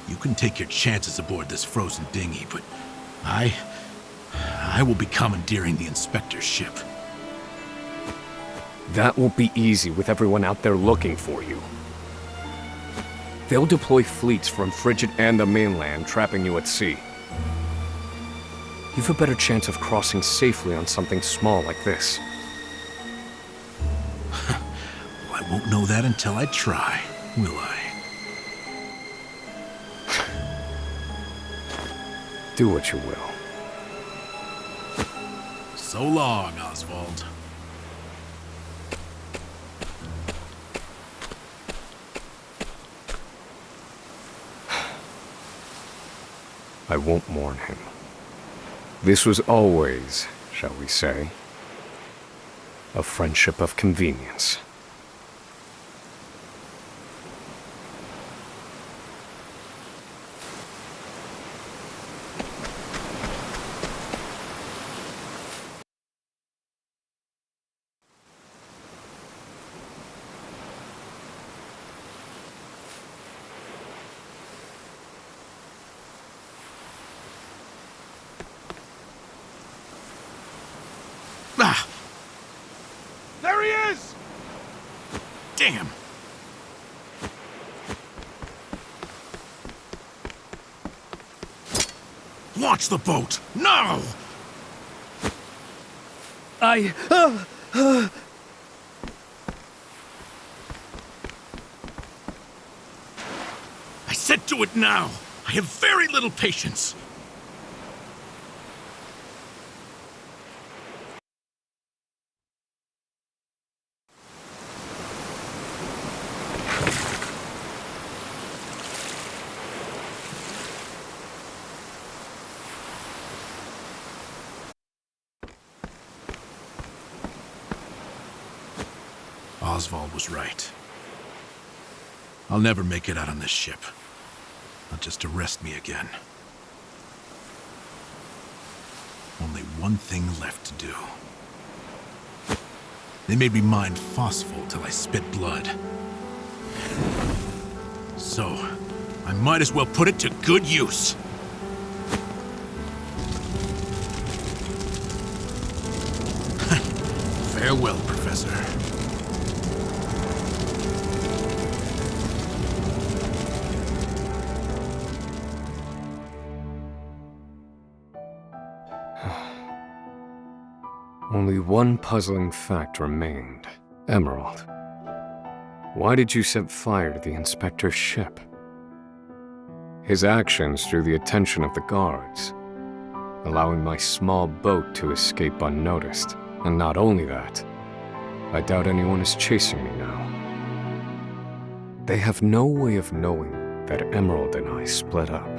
[SPEAKER 9] You can take your chances aboard this frozen dinghy, but I will be commandeering the Inspector's ship.
[SPEAKER 3] That won't be easy with everyone out there looking for you. They'll deploy fleets from Frigid and the mainland, trapping you at sea. You've a better chance of crossing safely on something small like this.
[SPEAKER 9] Well, I won't know that until I try, will I?
[SPEAKER 3] Do what you will.
[SPEAKER 9] So long, Osvald.
[SPEAKER 3] I won't mourn him. This was always, shall we say, a friendship of convenience.
[SPEAKER 9] Ah! There he is! Damn! Launch the boat! No!
[SPEAKER 8] I
[SPEAKER 9] said do it now! I have very little patience! Osvald was right. I'll never make it out on this ship. Not just to rest me again. Only one thing left to do. They made me mine phosphol till I spit blood. So, I might as well put it to good use. Farewell, Professor.
[SPEAKER 3] Only one puzzling fact remained. Emerald. Why did you set fire to the inspector's ship? His actions drew the attention of the guards, allowing my small boat to escape unnoticed. And not only that, I doubt anyone is chasing me now. They have no way of knowing that Emerald and I split up.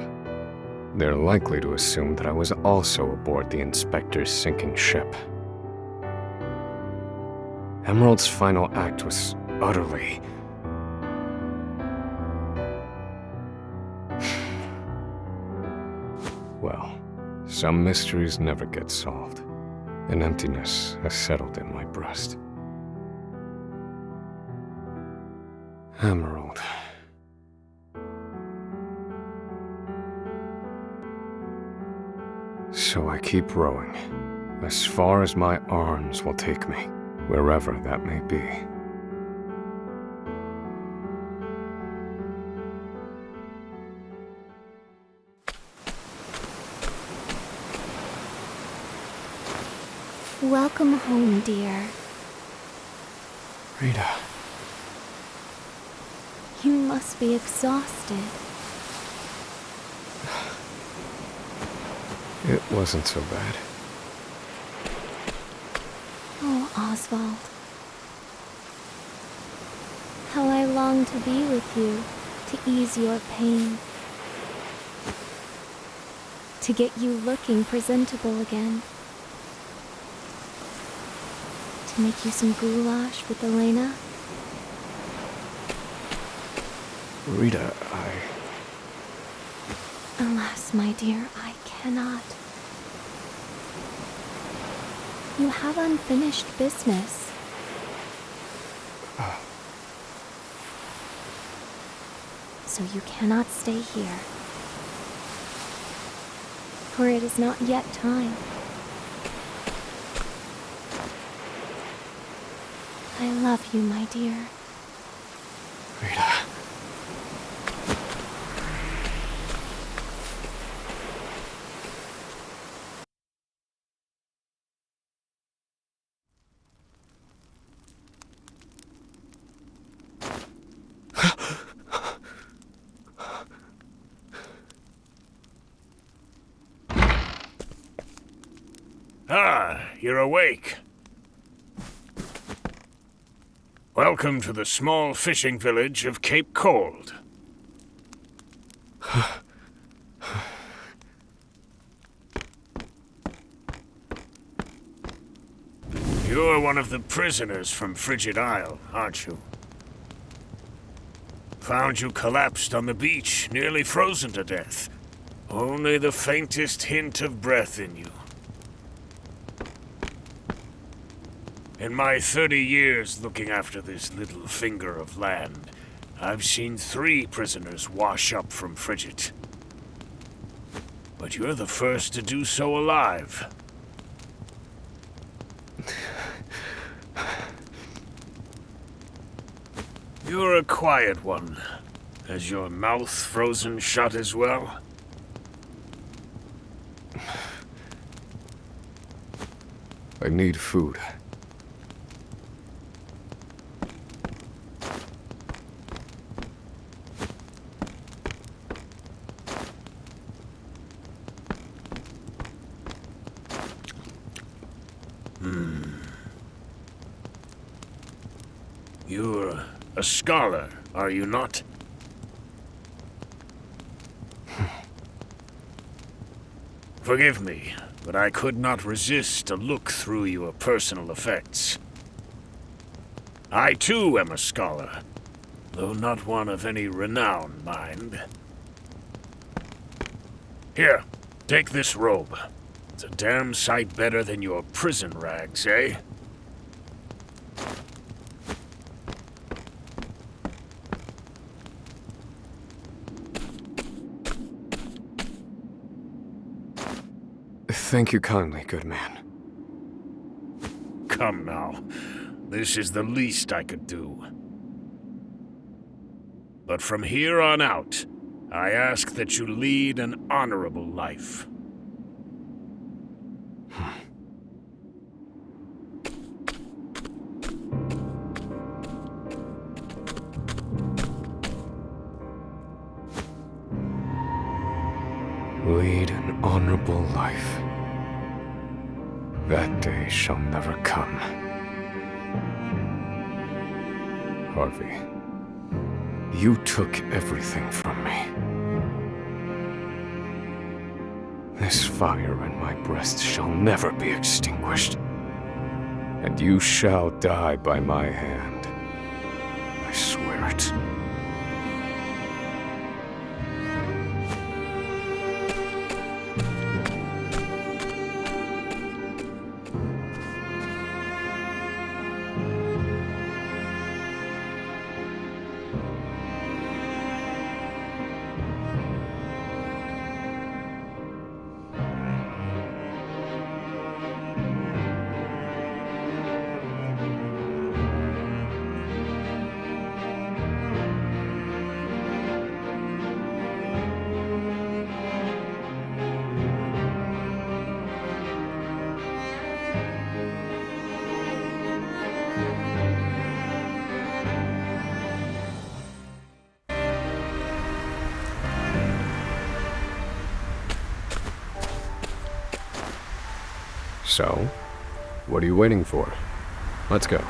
[SPEAKER 3] They're likely to assume that I was also aboard the inspector's sinking ship. Emerald's final act was utterly... Well, some mysteries never get solved. An emptiness has settled in my breast. Emerald. So I keep rowing, as far as my arms will take me, wherever that may be.
[SPEAKER 13] Welcome home, dear.
[SPEAKER 3] Rita.
[SPEAKER 13] You must be exhausted.
[SPEAKER 3] It wasn't so bad.
[SPEAKER 13] Oh, Osvald. How I long to be with you, to ease your pain. To get you looking presentable again. To make you some goulash with Elena.
[SPEAKER 3] Rita,
[SPEAKER 13] Alas, my dear, I cannot. You have unfinished business. So you cannot stay here. For it is not yet time. I love you, my dear.
[SPEAKER 3] Rita.
[SPEAKER 14] You're awake. Welcome to the small fishing village of Cape Cold. You're one of the prisoners from Frigit Isle, aren't you? Found you collapsed on the beach, nearly frozen to death. Only the faintest hint of breath in you. In my 30 years looking after this little finger of land, I've seen 3 prisoners wash up from Frigit. But you're the first to do so alive. You're a quiet one. Has your mouth frozen shut as well?
[SPEAKER 3] I need food.
[SPEAKER 14] You're a scholar, are you not? Forgive me, but I could not resist a look through your personal effects. I too am a scholar, though not one of any renown, mind. Here, take this robe. It's a damn sight better than your prison rags, eh?
[SPEAKER 3] Thank you kindly, good man.
[SPEAKER 14] Come now. This is the least I could do. But from here on out, I ask that you lead an honorable life.
[SPEAKER 3] Lead an honorable life. That day shall never come. Harvey, you took everything from me. This fire in my breast shall never be extinguished. And you shall die by my hand. I swear it. So, what are you waiting for? Let's go.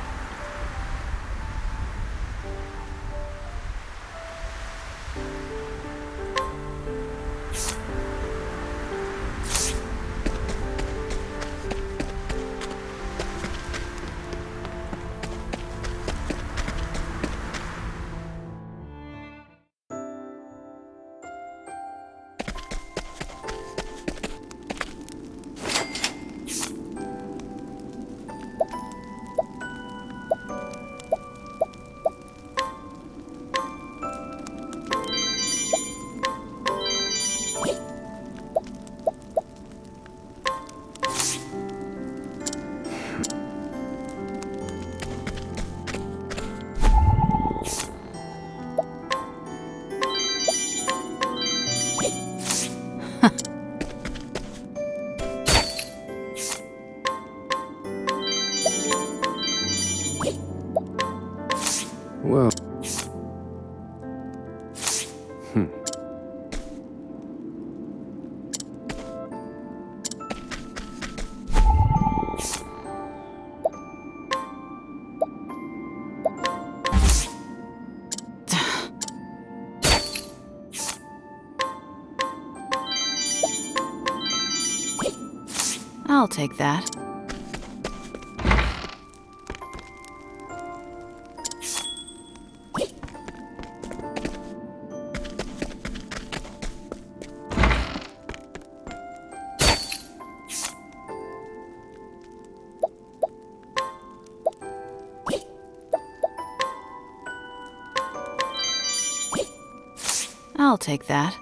[SPEAKER 3] Well...
[SPEAKER 15] I'll take that. I'll take that.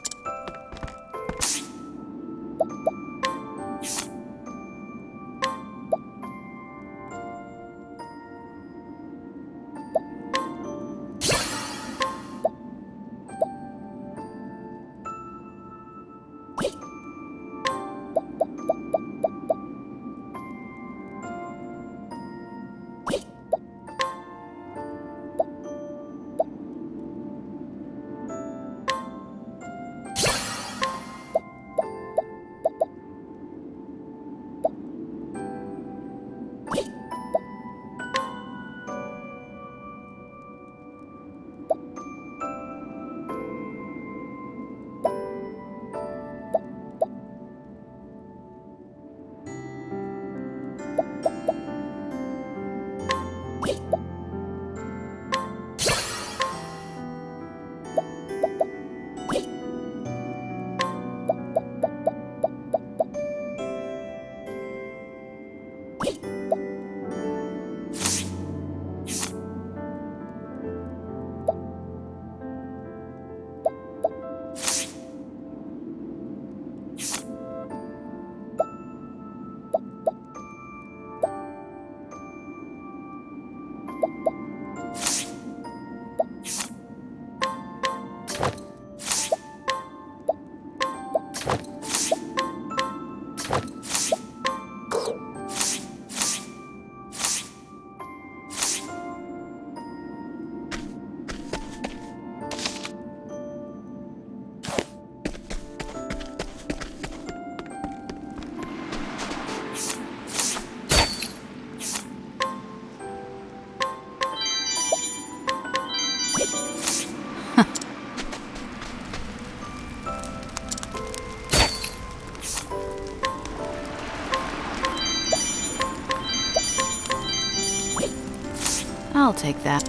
[SPEAKER 15] I'll take that.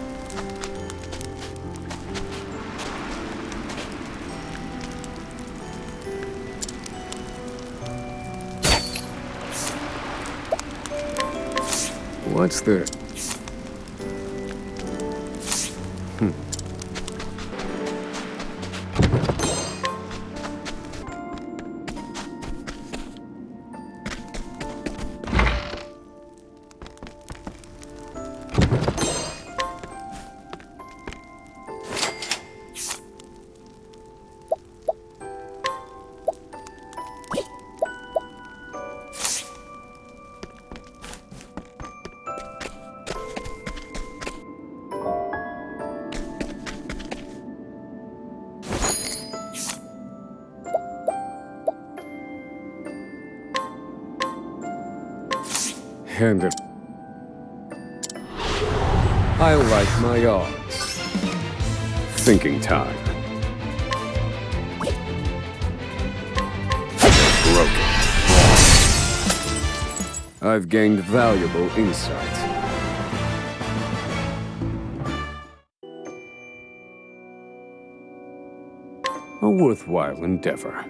[SPEAKER 3] What's this? Hand it. I like my odds. Thinking time. Broken. I've gained valuable insight. A worthwhile endeavor.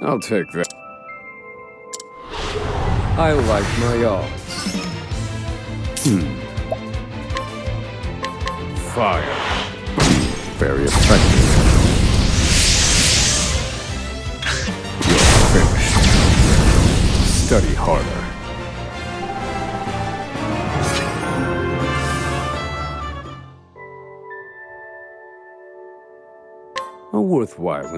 [SPEAKER 3] I'll take that. I like my odds. Fire. Very effective. You're finished. Study harder. A worthwhile